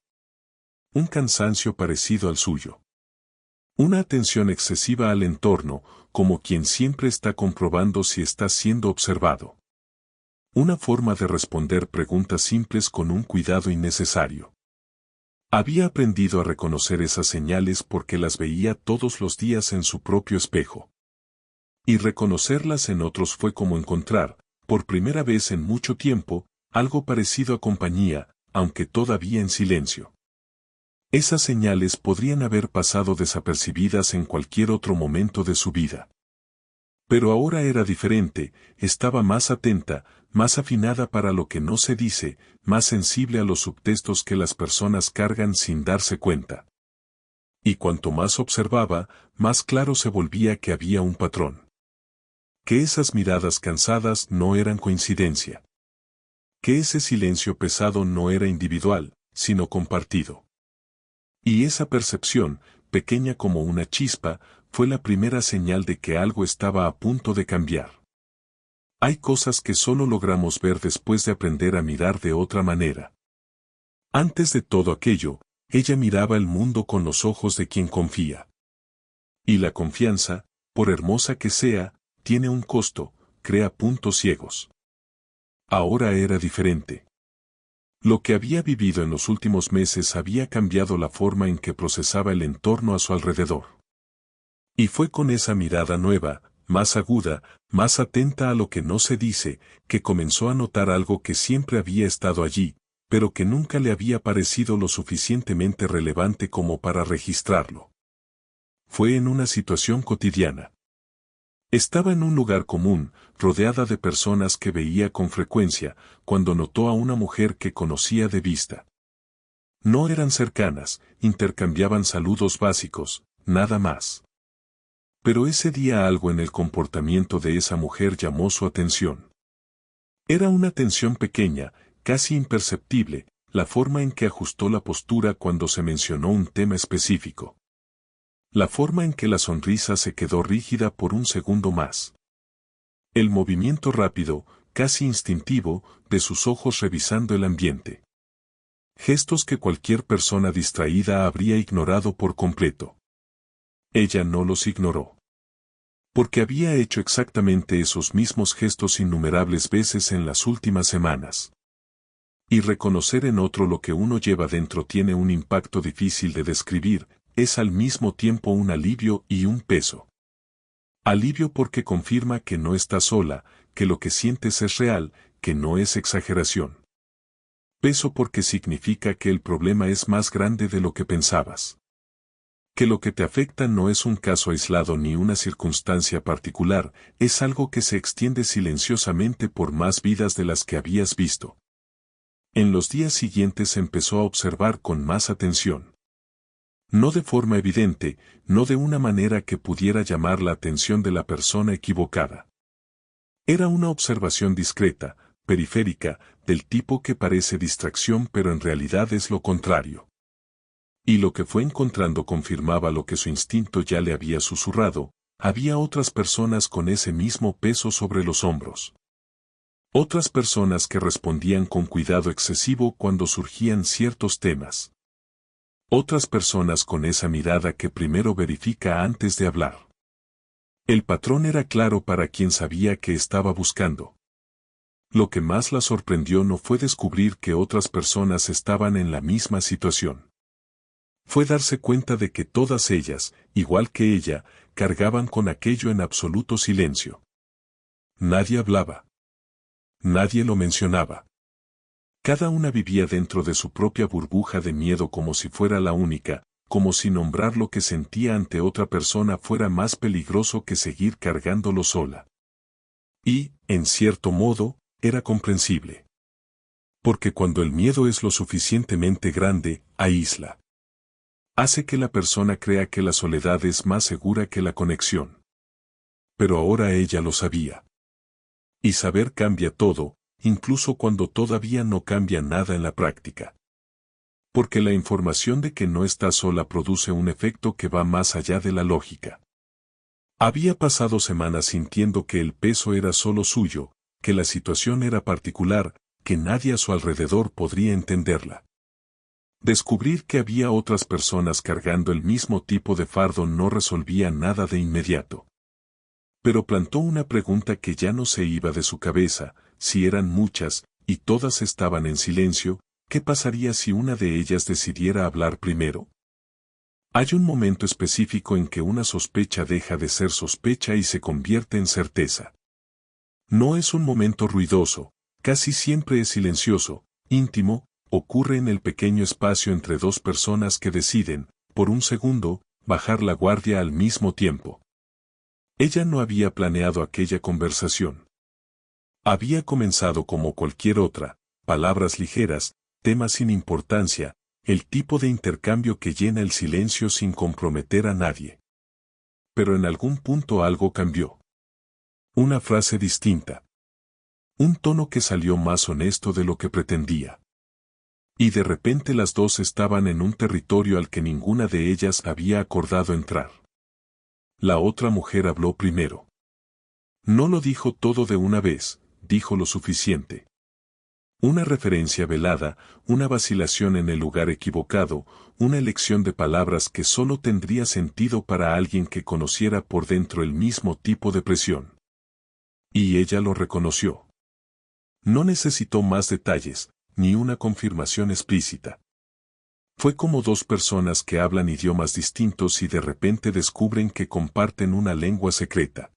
Speaker 1: Un cansancio parecido al suyo. Una atención excesiva al entorno, como quien siempre está comprobando si está siendo observado. Una forma de responder preguntas simples con un cuidado innecesario. Había aprendido a reconocer esas señales porque las veía todos los días en su propio espejo. Y reconocerlas en otros fue como encontrar, por primera vez en mucho tiempo, algo parecido a compañía, aunque todavía en silencio. Esas señales podrían haber pasado desapercibidas en cualquier otro momento de su vida. Pero ahora era diferente, estaba más atenta, más afinada para lo que no se dice, más sensible a los subtextos que las personas cargan sin darse cuenta. Y cuanto más observaba, más claro se volvía que había un patrón. Que esas miradas cansadas no eran coincidencia. Que ese silencio pesado no era individual, sino compartido. Y esa percepción, pequeña como una chispa, fue la primera señal de que algo estaba a punto de cambiar. Hay cosas que solo logramos ver después de aprender a mirar de otra manera. Antes de todo aquello, ella miraba el mundo con los ojos de quien confía. Y la confianza, por hermosa que sea, tiene un costo, crea puntos ciegos. Ahora era diferente. Lo que había vivido en los últimos meses había cambiado la forma en que procesaba el entorno a su alrededor. Y fue con esa mirada nueva, más aguda, más atenta a lo que no se dice, que comenzó a notar algo que siempre había estado allí, pero que nunca le había parecido lo suficientemente relevante como para registrarlo. Fue en una situación cotidiana. Estaba en un lugar común, rodeada de personas que veía con frecuencia, cuando notó a una mujer que conocía de vista. No eran cercanas, intercambiaban saludos básicos, nada más. Pero ese día algo en el comportamiento de esa mujer llamó su atención. Era una tensión pequeña, casi imperceptible, la forma en que ajustó la postura cuando se mencionó un tema específico. La forma en que la sonrisa se quedó rígida por un segundo más. El movimiento rápido, casi instintivo, de sus ojos revisando el ambiente. Gestos que cualquier persona distraída habría ignorado por completo. Ella no los ignoró. Porque había hecho exactamente esos mismos gestos innumerables veces en las últimas semanas. Y reconocer en otro lo que uno lleva dentro tiene un impacto difícil de describir, es al mismo tiempo un alivio y un peso. Alivio porque confirma que no estás sola, que lo que sientes es real, que no es exageración. Peso porque significa que el problema es más grande de lo que pensabas. Que lo que te afecta no es un caso aislado ni una circunstancia particular, es algo que se extiende silenciosamente por más vidas de las que habías visto. En los días siguientes empezó a observar con más atención. No de forma evidente, no de una manera que pudiera llamar la atención de la persona equivocada. Era una observación discreta, periférica, del tipo que parece distracción pero en realidad es lo contrario. Y lo que fue encontrando confirmaba lo que su instinto ya le había susurrado, había otras personas con ese mismo peso sobre los hombros. Otras personas que respondían con cuidado excesivo cuando surgían ciertos temas. Otras personas con esa mirada que primero verifica antes de hablar. El patrón era claro para quien sabía que estaba buscando. Lo que más la sorprendió no fue descubrir que otras personas estaban en la misma situación. Fue darse cuenta de que todas ellas, igual que ella, cargaban con aquello en absoluto silencio. Nadie hablaba. Nadie lo mencionaba. Cada una vivía dentro de su propia burbuja de miedo como si fuera la única, como si nombrar lo que sentía ante otra persona fuera más peligroso que seguir cargándolo sola. Y, en cierto modo, era comprensible. Porque cuando el miedo es lo suficientemente grande, aísla. Hace que la persona crea que la soledad es más segura que la conexión. Pero ahora ella lo sabía. Y saber cambia todo, incluso cuando todavía no cambia nada en la práctica. Porque la información de que no está sola produce un efecto que va más allá de la lógica. Había pasado semanas sintiendo que el peso era solo suyo, que la situación era particular, que nadie a su alrededor podría entenderla. Descubrir que había otras personas cargando el mismo tipo de fardo no resolvía nada de inmediato. Pero plantó una pregunta que ya no se iba de su cabeza: si eran muchas, y todas estaban en silencio, ¿qué pasaría si una de ellas decidiera hablar primero? Hay un momento específico en que una sospecha deja de ser sospecha y se convierte en certeza. No es un momento ruidoso, casi siempre es silencioso, íntimo, ocurre en el pequeño espacio entre dos personas que deciden, por un segundo, bajar la guardia al mismo tiempo. Ella no había planeado aquella conversación. Había comenzado como cualquier otra, palabras ligeras, temas sin importancia, el tipo de intercambio que llena el silencio sin comprometer a nadie. Pero en algún punto algo cambió. Una frase distinta. Un tono que salió más honesto de lo que pretendía. Y de repente las dos estaban en un territorio al que ninguna de ellas había acordado entrar. La otra mujer habló primero. No lo dijo todo de una vez, dijo lo suficiente. Una referencia velada, una vacilación en el lugar equivocado, una elección de palabras que solo tendría sentido para alguien que conociera por dentro el mismo tipo de presión. Y ella lo reconoció. No necesitó más detalles, ni una confirmación explícita. Fue como dos personas que hablan idiomas distintos y de repente descubren que comparten una lengua secreta.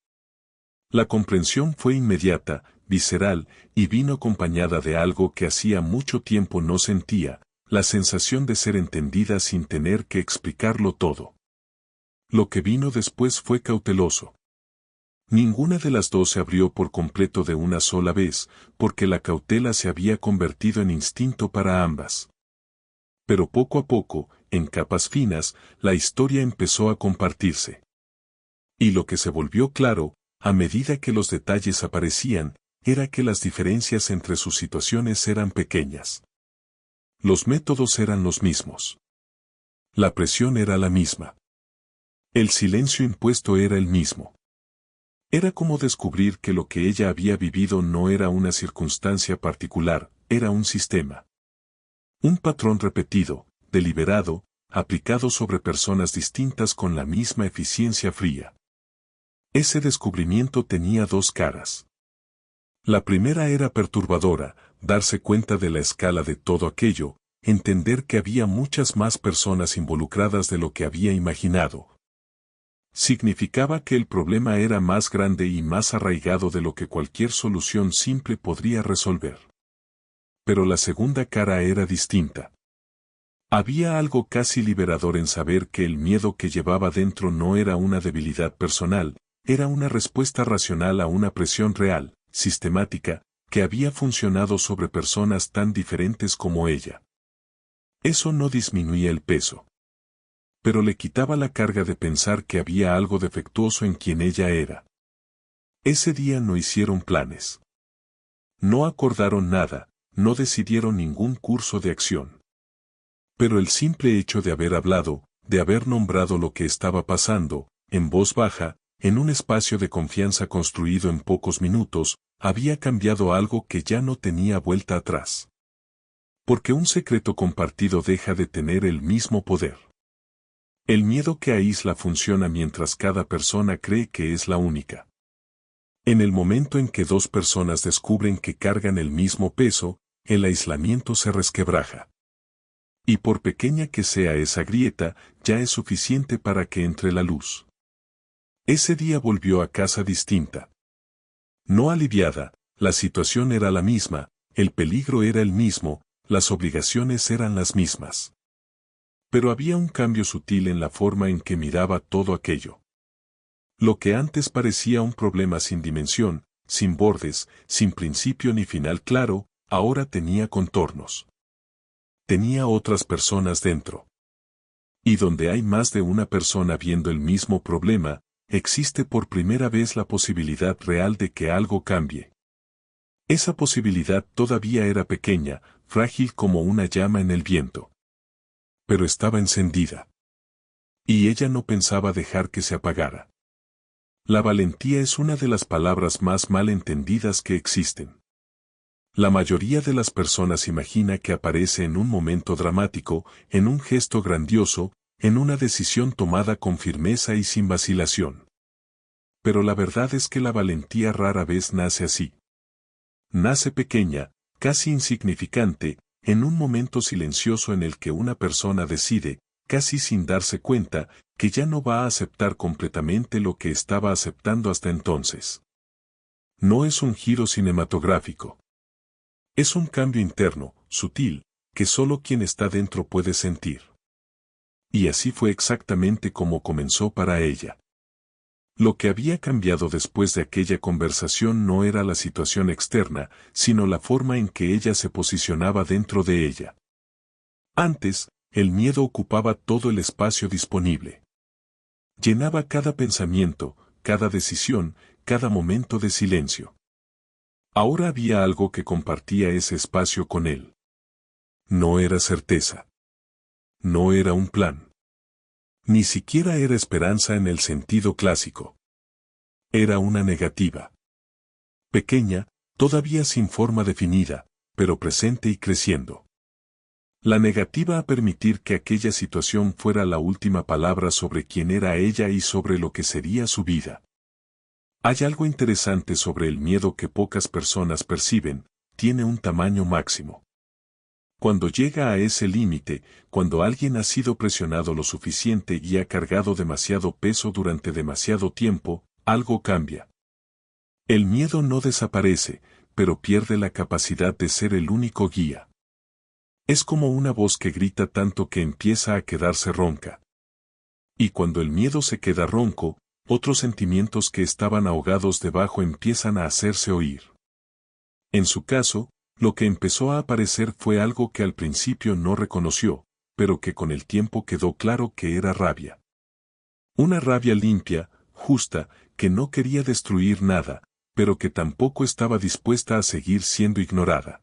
Speaker 1: La comprensión fue inmediata, visceral, y vino acompañada de algo que hacía mucho tiempo no sentía: la sensación de ser entendida sin tener que explicarlo todo. Lo que vino después fue cauteloso. Ninguna de las dos se abrió por completo de una sola vez, porque la cautela se había convertido en instinto para ambas. Pero poco a poco, en capas finas, la historia empezó a compartirse. Y lo que se volvió claro, a medida que los detalles aparecían, era que las diferencias entre sus situaciones eran pequeñas. Los métodos eran los mismos. La presión era la misma. El silencio impuesto era el mismo. Era como descubrir que lo que ella había vivido no era una circunstancia particular, era un sistema. Un patrón repetido, deliberado, aplicado sobre personas distintas con la misma eficiencia fría. Ese descubrimiento tenía dos caras. La primera era perturbadora: darse cuenta de la escala de todo aquello, entender que había muchas más personas involucradas de lo que había imaginado. Significaba que el problema era más grande y más arraigado de lo que cualquier solución simple podría resolver. Pero la segunda cara era distinta. Había algo casi liberador en saber que el miedo que llevaba dentro no era una debilidad personal, era una respuesta racional a una presión real, sistemática, que había funcionado sobre personas tan diferentes como ella. Eso no disminuía el peso. Pero le quitaba la carga de pensar que había algo defectuoso en quien ella era. Ese día no hicieron planes. No acordaron nada, no decidieron ningún curso de acción. Pero el simple hecho de haber hablado, de haber nombrado lo que estaba pasando, en voz baja, en un espacio de confianza construido en pocos minutos, había cambiado algo que ya no tenía vuelta atrás. Porque un secreto compartido deja de tener el mismo poder. El miedo que aísla funciona mientras cada persona cree que es la única. En el momento en que dos personas descubren que cargan el mismo peso, el aislamiento se resquebraja. Y por pequeña que sea esa grieta, ya es suficiente para que entre la luz. Ese día volvió a casa distinta. No aliviada, la situación era la misma, el peligro era el mismo, las obligaciones eran las mismas. Pero había un cambio sutil en la forma en que miraba todo aquello. Lo que antes parecía un problema sin dimensión, sin bordes, sin principio ni final claro, ahora tenía contornos. Tenía otras personas dentro. Y donde hay más de una persona viendo el mismo problema, existe por primera vez la posibilidad real de que algo cambie. Esa posibilidad todavía era pequeña, frágil como una llama en el viento. Pero estaba encendida. Y ella no pensaba dejar que se apagara. La valentía es una de las palabras más mal entendidas que existen. La mayoría de las personas imagina que aparece en un momento dramático, en un gesto grandioso, en una decisión tomada con firmeza y sin vacilación. Pero la verdad es que la valentía rara vez nace así. Nace pequeña, casi insignificante, en un momento silencioso en el que una persona decide, casi sin darse cuenta, que ya no va a aceptar completamente lo que estaba aceptando hasta entonces. No es un giro cinematográfico. Es un cambio interno, sutil, que solo quien está dentro puede sentir. Y así fue exactamente como comenzó para ella. Lo que había cambiado después de aquella conversación no era la situación externa, sino la forma en que ella se posicionaba dentro de ella. Antes, el miedo ocupaba todo el espacio disponible. Llenaba cada pensamiento, cada decisión, cada momento de silencio. Ahora había algo que compartía ese espacio con él. No era certeza. No era un plan. Ni siquiera era esperanza en el sentido clásico. Era una negativa. Pequeña, todavía sin forma definida, pero presente y creciendo. La negativa a permitir que aquella situación fuera la última palabra sobre quién era ella y sobre lo que sería su vida. Hay algo interesante sobre el miedo que pocas personas perciben, tiene un tamaño máximo. Cuando llega a ese límite, cuando alguien ha sido presionado lo suficiente y ha cargado demasiado peso durante demasiado tiempo, algo cambia. El miedo no desaparece, pero pierde la capacidad de ser el único guía. Es como una voz que grita tanto que empieza a quedarse ronca. Y cuando el miedo se queda ronco, otros sentimientos que estaban ahogados debajo empiezan a hacerse oír. En su caso, lo que empezó a aparecer fue algo que al principio no reconoció, pero que con el tiempo quedó claro que era rabia. Una rabia limpia, justa, que no quería destruir nada, pero que tampoco estaba dispuesta a seguir siendo ignorada.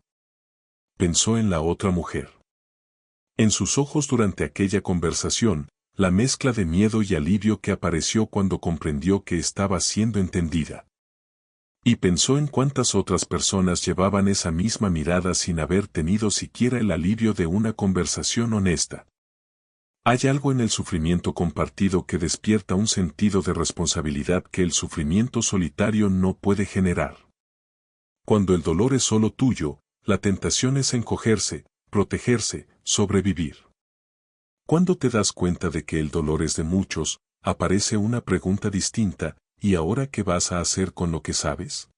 Speaker 1: Pensó en la otra mujer. En sus ojos durante aquella conversación, la mezcla de miedo y alivio que apareció cuando comprendió que estaba siendo entendida. Y pensó en cuántas otras personas llevaban esa misma mirada sin haber tenido siquiera el alivio de una conversación honesta. Hay algo en el sufrimiento compartido que despierta un sentido de responsabilidad que el sufrimiento solitario no puede generar. Cuando el dolor es solo tuyo, la tentación es encogerse, protegerse, sobrevivir. Cuando te das cuenta de que el dolor es de muchos, aparece una pregunta distinta, ¿y ahora qué vas a hacer con lo que sabes?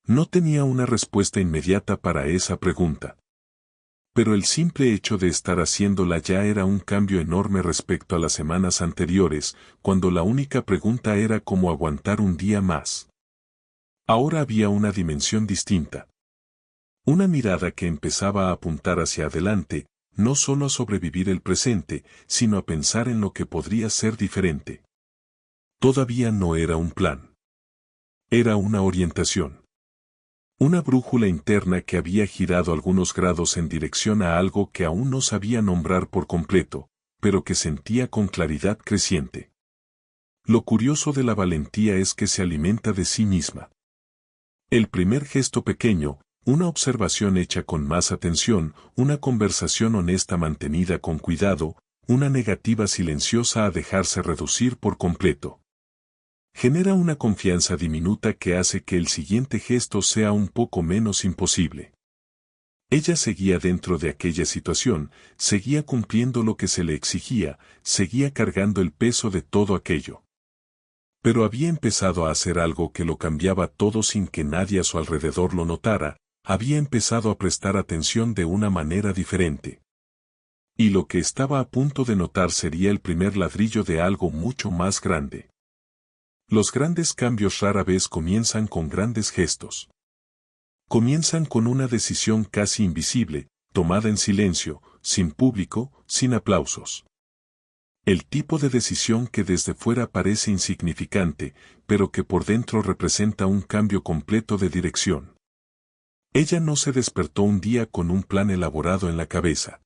Speaker 1: No tenía una respuesta inmediata para esa pregunta. Pero el simple hecho de estar haciéndola ya era un cambio enorme respecto a las semanas anteriores, cuando la única pregunta era cómo aguantar un día más. Ahora había una dimensión distinta. Una mirada que empezaba a apuntar hacia adelante, no solo a sobrevivir el presente, sino a pensar en lo que podría ser diferente. Todavía no era un plan. Era una orientación. Una brújula interna que había girado algunos grados en dirección a algo que aún no sabía nombrar por completo, pero que sentía con claridad creciente. Lo curioso de la valentía es que se alimenta de sí misma. El primer gesto pequeño, una observación hecha con más atención, una conversación honesta mantenida con cuidado, una negativa silenciosa a dejarse reducir por completo. Genera una confianza diminuta que hace que el siguiente gesto sea un poco menos imposible. Ella seguía dentro de aquella situación, seguía cumpliendo lo que se le exigía, seguía cargando el peso de todo aquello. Pero había empezado a hacer algo que lo cambiaba todo sin que nadie a su alrededor lo notara, había empezado a prestar atención de una manera diferente. Y lo que estaba a punto de notar sería el primer ladrillo de algo mucho más grande. Los grandes cambios rara vez comienzan con grandes gestos. Comienzan con una decisión casi invisible, tomada en silencio, sin público, sin aplausos. El tipo de decisión que desde fuera parece insignificante, pero que por dentro representa un cambio completo de dirección. Ella no se despertó un día con un plan elaborado en la cabeza.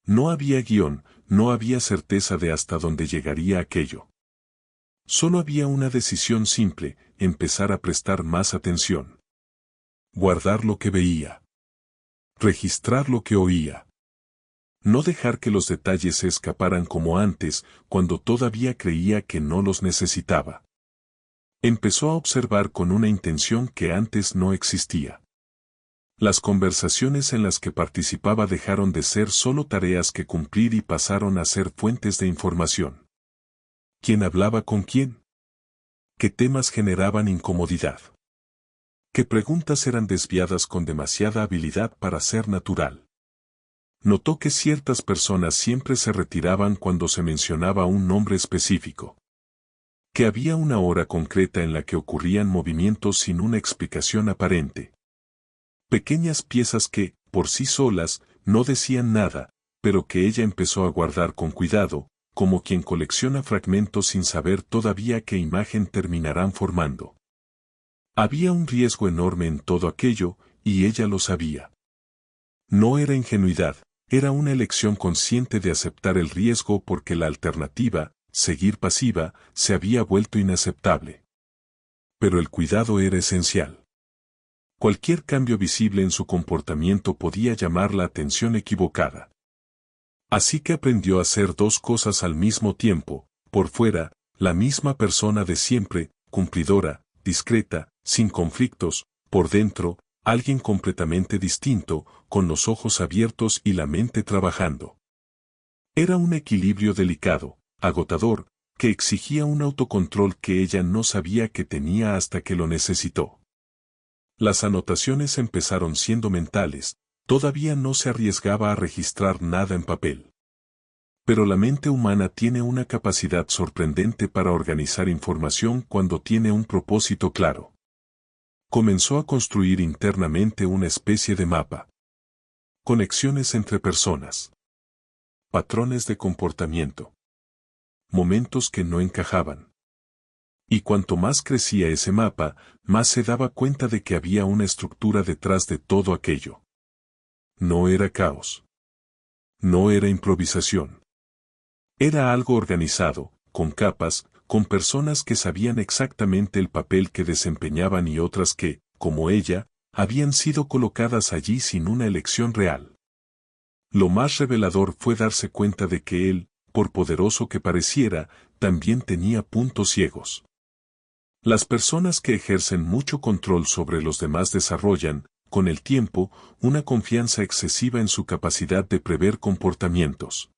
Speaker 1: No había guión, no había certeza de hasta dónde llegaría aquello. Solo había una decisión simple: empezar a prestar más atención. Guardar lo que veía. Registrar lo que oía. No dejar que los detalles se escaparan como antes, cuando todavía creía que no los necesitaba. Empezó a observar con una intención que antes no existía. Las conversaciones en las que participaba dejaron de ser solo tareas que cumplir y pasaron a ser fuentes de información. ¿Quién hablaba con quién? ¿Qué temas generaban incomodidad? ¿Qué preguntas eran desviadas con demasiada habilidad para ser natural? Notó que ciertas personas siempre se retiraban cuando se mencionaba un nombre específico. Que había una hora concreta en la que ocurrían movimientos sin una explicación aparente. Pequeñas piezas que, por sí solas, no decían nada, pero que ella empezó a guardar con cuidado, como quien colecciona fragmentos sin saber todavía qué imagen terminarán formando. Había un riesgo enorme en todo aquello, y ella lo sabía. No era ingenuidad, era una elección consciente de aceptar el riesgo porque la alternativa, seguir pasiva, se había vuelto inaceptable. Pero el cuidado era esencial. Cualquier cambio visible en su comportamiento podía llamar la atención equivocada. Así que aprendió a hacer dos cosas al mismo tiempo: por fuera, la misma persona de siempre, cumplidora, discreta, sin conflictos; por dentro, alguien completamente distinto, con los ojos abiertos y la mente trabajando. Era un equilibrio delicado, agotador, que exigía un autocontrol que ella no sabía que tenía hasta que lo necesitó. Las anotaciones empezaron siendo mentales, todavía no se arriesgaba a registrar nada en papel. Pero la mente humana tiene una capacidad sorprendente para organizar información cuando tiene un propósito claro. Comenzó a construir internamente una especie de mapa. Conexiones entre personas. Patrones de comportamiento. Momentos que no encajaban. Y cuanto más crecía ese mapa, más se daba cuenta de que había una estructura detrás de todo aquello. No era caos. No era improvisación. Era algo organizado, con capas, con personas que sabían exactamente el papel que desempeñaban y otras que, como ella, habían sido colocadas allí sin una elección real. Lo más revelador fue darse cuenta de que él, por poderoso que pareciera, también tenía puntos ciegos. Las personas que ejercen mucho control sobre los demás desarrollan, con el tiempo, una confianza excesiva en su capacidad de prever comportamientos.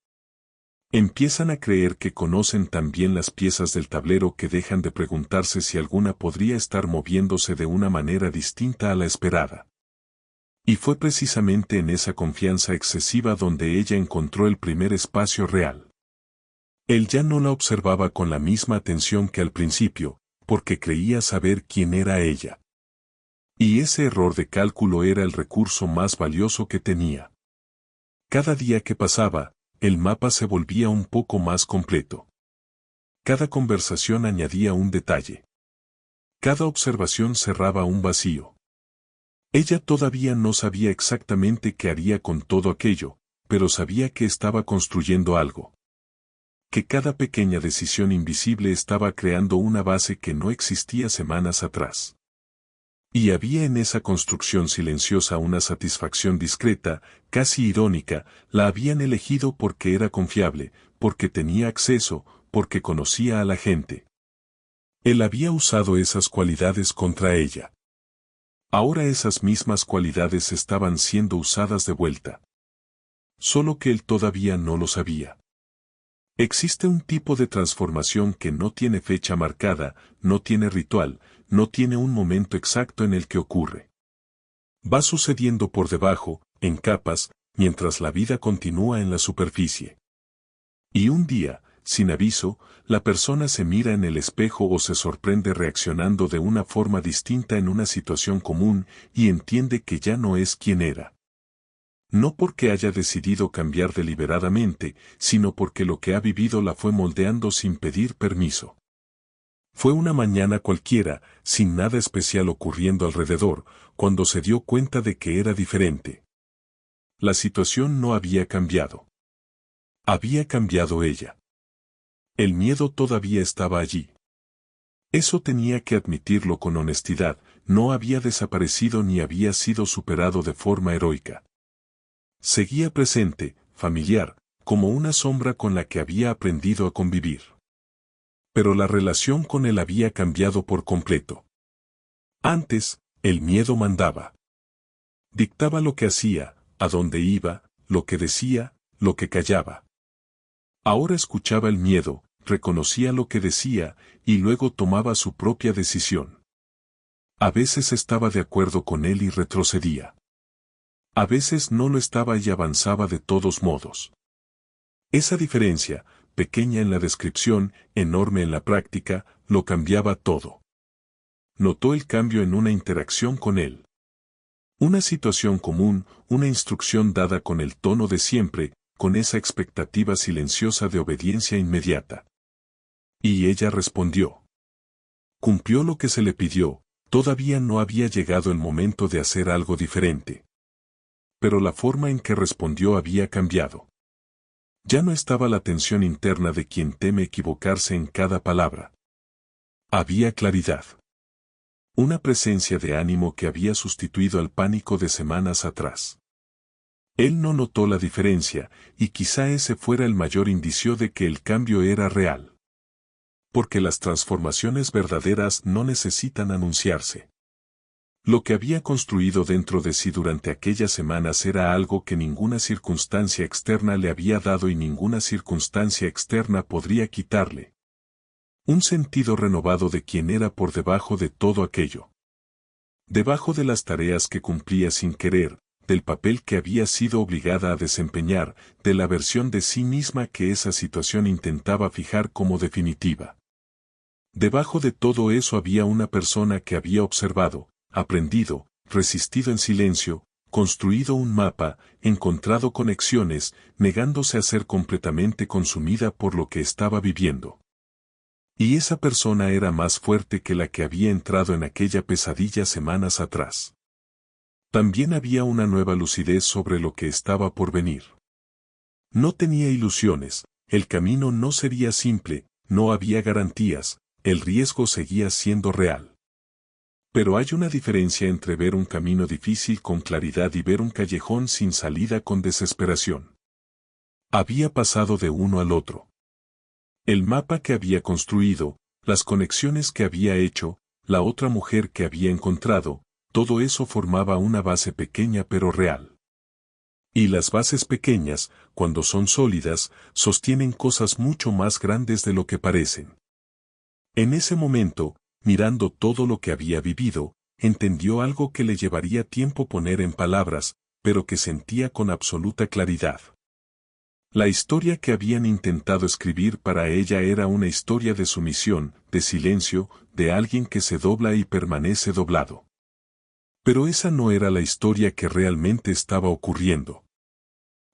Speaker 1: Empiezan a creer que conocen tan bien las piezas del tablero que dejan de preguntarse si alguna podría estar moviéndose de una manera distinta a la esperada. Y fue precisamente en esa confianza excesiva donde ella encontró el primer espacio real. Él ya no la observaba con la misma atención que al principio, porque creía saber quién era ella. Y ese error de cálculo era el recurso más valioso que tenía. Cada día que pasaba, el mapa se volvía un poco más completo. Cada conversación añadía un detalle. Cada observación cerraba un vacío. Ella todavía no sabía exactamente qué haría con todo aquello, pero sabía que estaba construyendo algo. Que cada pequeña decisión invisible estaba creando una base que no existía semanas atrás. Y había en esa construcción silenciosa una satisfacción discreta, casi irónica: la habían elegido porque era confiable, porque tenía acceso, porque conocía a la gente. Él había usado esas cualidades contra ella. Ahora esas mismas cualidades estaban siendo usadas de vuelta. Solo que él todavía no lo sabía. Existe un tipo de transformación que no tiene fecha marcada, no tiene ritual, no tiene un momento exacto en el que ocurre. Va sucediendo por debajo, en capas, mientras la vida continúa en la superficie. Y un día, sin aviso, la persona se mira en el espejo o se sorprende reaccionando de una forma distinta en una situación común y entiende que ya no es quien era. No porque haya decidido cambiar deliberadamente, sino porque lo que ha vivido la fue moldeando sin pedir permiso. Fue una mañana cualquiera, sin nada especial ocurriendo alrededor, cuando se dio cuenta de que era diferente. La situación no había cambiado. Había cambiado ella. El miedo todavía estaba allí. Eso tenía que admitirlo con honestidad, no había desaparecido ni había sido superado de forma heroica. Seguía presente, familiar, como una sombra con la que había aprendido a convivir. Pero la relación con él había cambiado por completo. Antes, el miedo mandaba. Dictaba lo que hacía, a dónde iba, lo que decía, lo que callaba. Ahora escuchaba el miedo, reconocía lo que decía, y luego tomaba su propia decisión. A veces estaba de acuerdo con él y retrocedía. A veces no lo estaba y avanzaba de todos modos. Esa diferencia, pequeña en la descripción, enorme en la práctica, lo cambiaba todo. Notó el cambio en una interacción con él. Una situación común, una instrucción dada con el tono de siempre, con esa expectativa silenciosa de obediencia inmediata. Y ella respondió. Cumplió lo que se le pidió, todavía no había llegado el momento de hacer algo diferente. Pero la forma en que respondió había cambiado. Ya no estaba la tensión interna de quien teme equivocarse en cada palabra. Había claridad. Una presencia de ánimo que había sustituido al pánico de semanas atrás. Él no notó la diferencia, y quizá ese fuera el mayor indicio de que el cambio era real. Porque las transformaciones verdaderas no necesitan anunciarse. Lo que había construido dentro de sí durante aquellas semanas era algo que ninguna circunstancia externa le había dado y ninguna circunstancia externa podría quitarle. Un sentido renovado de quien era por debajo de todo aquello. Debajo de las tareas que cumplía sin querer, del papel que había sido obligada a desempeñar, de la versión de sí misma que esa situación intentaba fijar como definitiva. Debajo de todo eso había una persona que había observado, aprendido, resistido en silencio, construido un mapa, encontrado conexiones, negándose a ser completamente consumida por lo que estaba viviendo. Y esa persona era más fuerte que la que había entrado en aquella pesadilla semanas atrás. También había una nueva lucidez sobre lo que estaba por venir. No tenía ilusiones, el camino no sería simple, no había garantías, el riesgo seguía siendo real. Pero hay una diferencia entre ver un camino difícil con claridad y ver un callejón sin salida con desesperación. Había pasado de uno al otro. El mapa que había construido, las conexiones que había hecho, la otra mujer que había encontrado, todo eso formaba una base pequeña pero real. Y las bases pequeñas, cuando son sólidas, sostienen cosas mucho más grandes de lo que parecen. En ese momento, mirando todo lo que había vivido, entendió algo que le llevaría tiempo poner en palabras, pero que sentía con absoluta claridad. La historia que habían intentado escribir para ella era una historia de sumisión, de silencio, de alguien que se dobla y permanece doblado. Pero esa no era la historia que realmente estaba ocurriendo.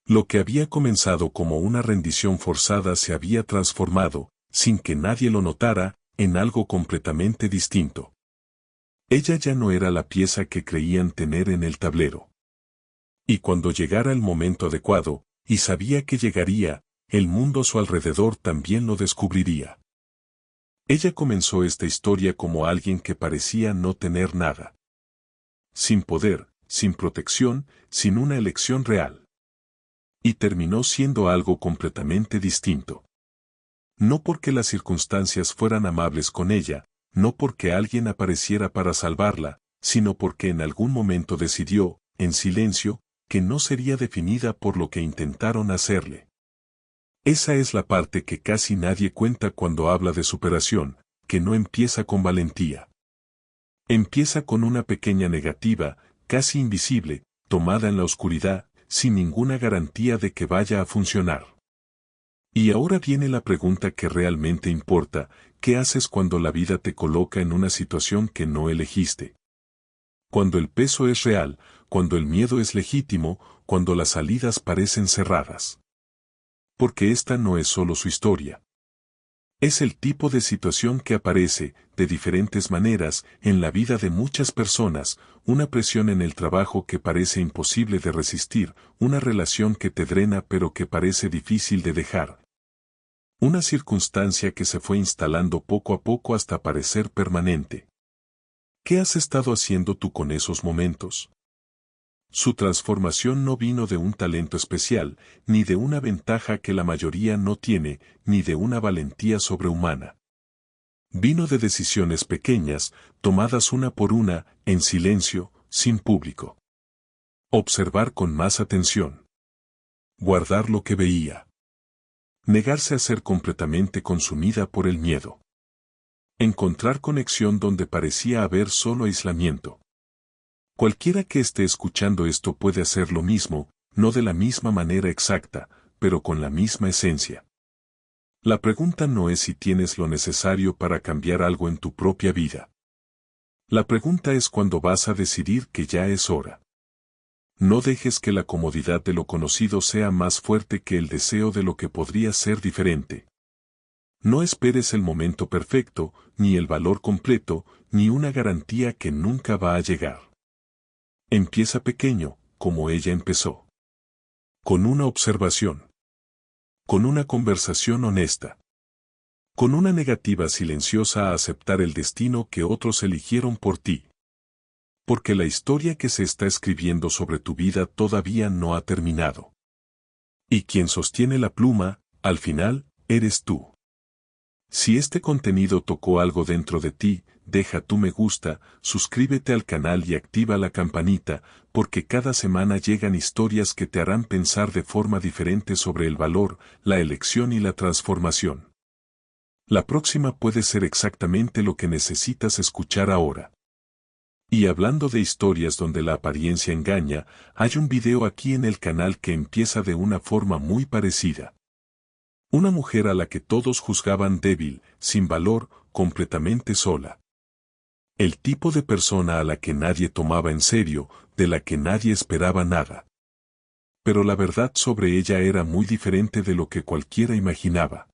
Speaker 1: Lo que había comenzado como una rendición forzada se había transformado, sin que nadie lo notara, en algo completamente distinto. Ella ya no era la pieza que creían tener en el tablero. Y cuando llegara el momento adecuado, y sabía que llegaría, el mundo a su alrededor también lo descubriría. Ella comenzó esta historia como alguien que parecía no tener nada. Sin poder, sin protección, sin una elección real. Y terminó siendo algo completamente distinto. No porque las circunstancias fueran amables con ella, no porque alguien apareciera para salvarla, sino porque en algún momento decidió, en silencio, que no sería definida por lo que intentaron hacerle. Esa es la parte que casi nadie cuenta cuando habla de superación, que no empieza con valentía. Empieza con una pequeña negativa, casi invisible, tomada en la oscuridad, sin ninguna garantía de que vaya a funcionar. Y ahora viene la pregunta que realmente importa: ¿qué haces cuando la vida te coloca en una situación que no elegiste? Cuando el peso es real, cuando el miedo es legítimo, cuando las salidas parecen cerradas. Porque esta no es solo su historia. Es el tipo de situación que aparece, de diferentes maneras, en la vida de muchas personas, una presión en el trabajo que parece imposible de resistir, una relación que te drena pero que parece difícil de dejar. Una circunstancia que se fue instalando poco a poco hasta parecer permanente. ¿Qué has estado haciendo tú con esos momentos? Su transformación no vino de un talento especial, ni de una ventaja que la mayoría no tiene, ni de una valentía sobrehumana. Vino de decisiones pequeñas, tomadas una por una, en silencio, sin público. Observar con más atención. Guardar lo que veía. Negarse a ser completamente consumida por el miedo. Encontrar conexión donde parecía haber solo aislamiento. Cualquiera que esté escuchando esto puede hacer lo mismo, no de la misma manera exacta, pero con la misma esencia. La pregunta no es si tienes lo necesario para cambiar algo en tu propia vida. La pregunta es cuándo vas a decidir que ya es hora. No dejes que la comodidad de lo conocido sea más fuerte que el deseo de lo que podría ser diferente. No esperes el momento perfecto, ni el valor completo, ni una garantía que nunca va a llegar. Empieza pequeño, como ella empezó. Con una observación. Con una conversación honesta. Con una negativa silenciosa a aceptar el destino que otros eligieron por ti. Porque la historia que se está escribiendo sobre tu vida todavía no ha terminado. Y quien sostiene la pluma, al final, eres tú. Si este contenido tocó algo dentro de ti, deja tu me gusta, suscríbete al canal y activa la campanita, porque cada semana llegan historias que te harán pensar de forma diferente sobre el valor, la elección y la transformación. La próxima puede ser exactamente lo que necesitas escuchar ahora. Y hablando de historias donde la apariencia engaña, hay un video aquí en el canal que empieza de una forma muy parecida. Una mujer a la que todos juzgaban débil, sin valor, completamente sola. El tipo de persona a la que nadie tomaba en serio, de la que nadie esperaba nada. Pero la verdad sobre ella era muy diferente de lo que cualquiera imaginaba.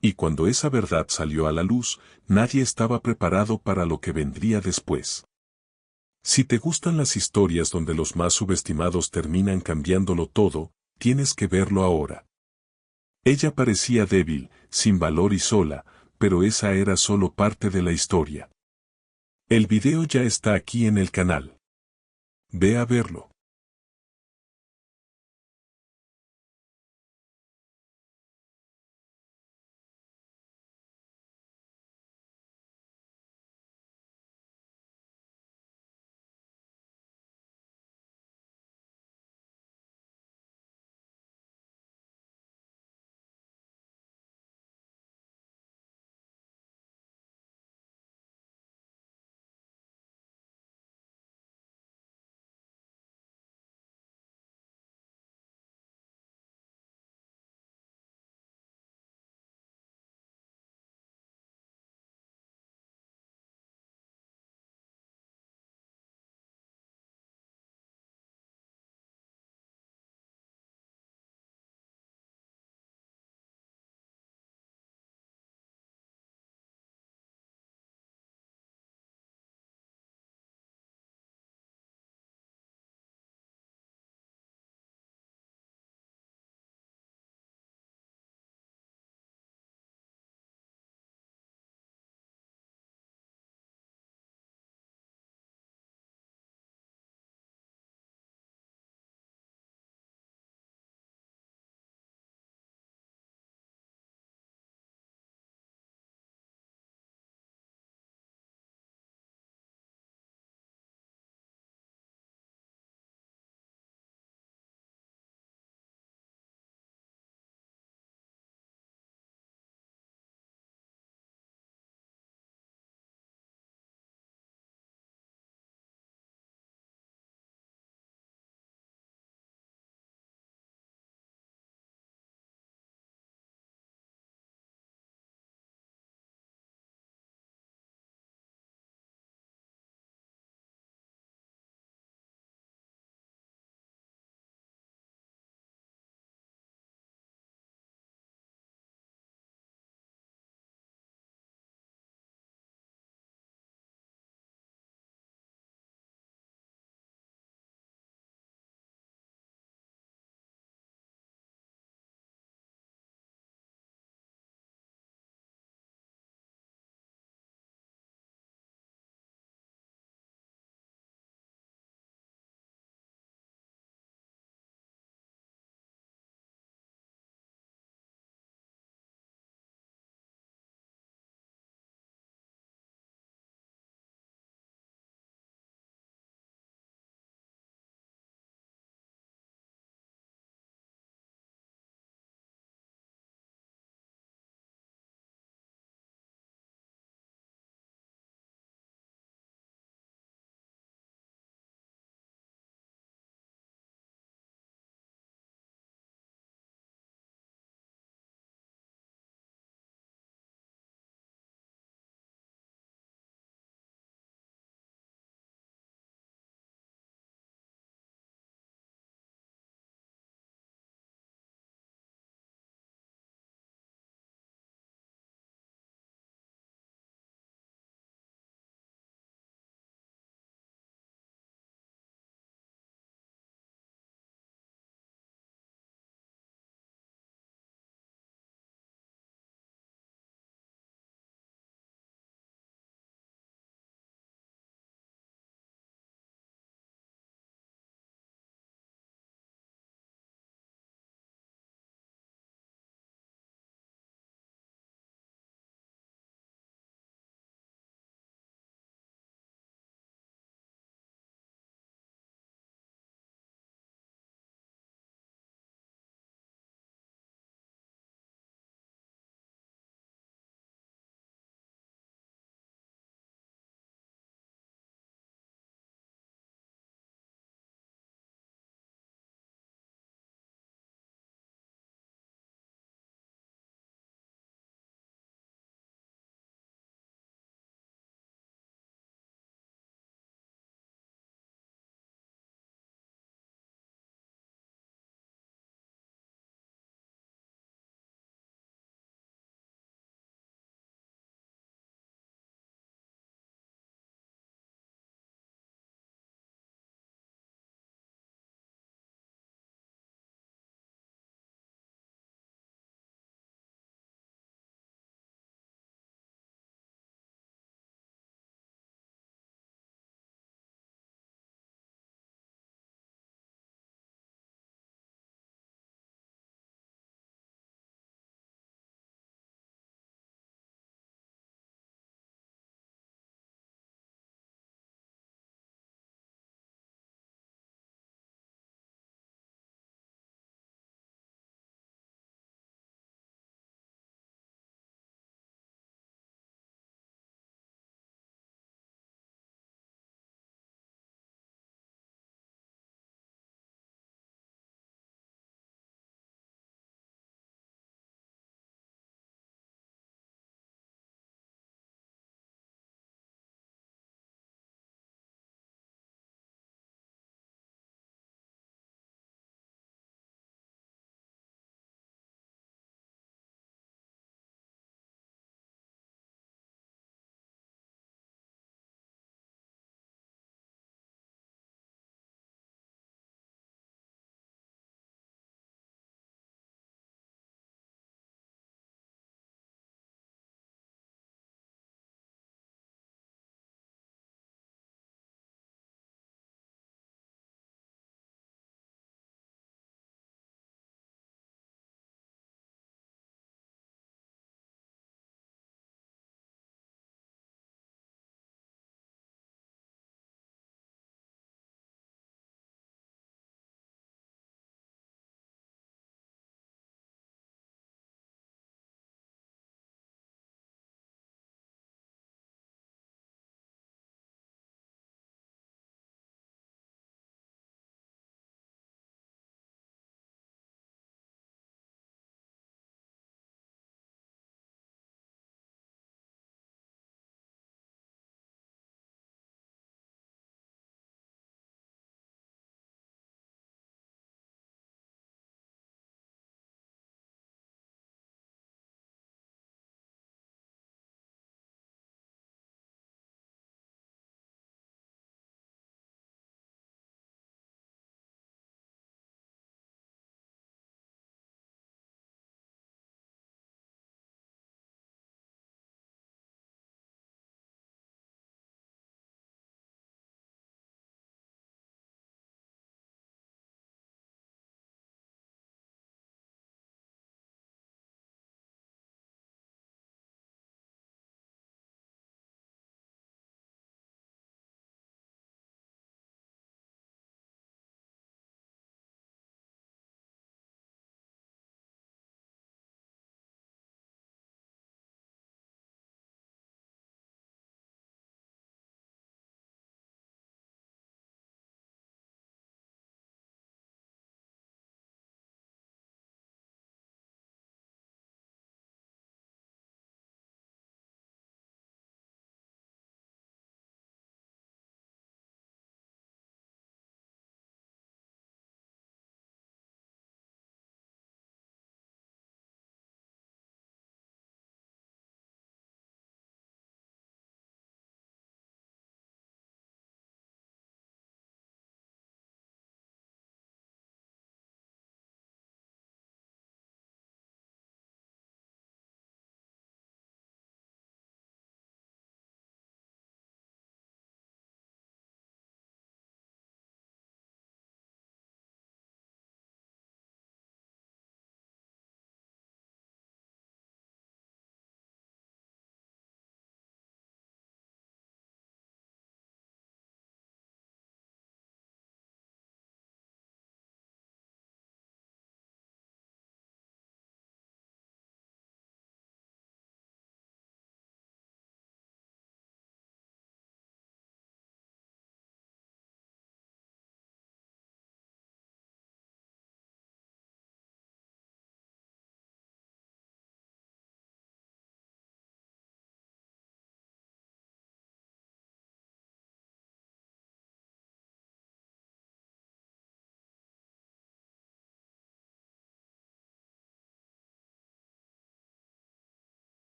Speaker 1: Y cuando esa verdad salió a la luz, nadie estaba preparado para lo que vendría después. Si te gustan las historias donde los más subestimados terminan cambiándolo todo, tienes que verlo ahora. Ella parecía débil, sin valor y sola, pero esa era solo parte de la historia. El video ya está aquí en el canal. Ve a verlo.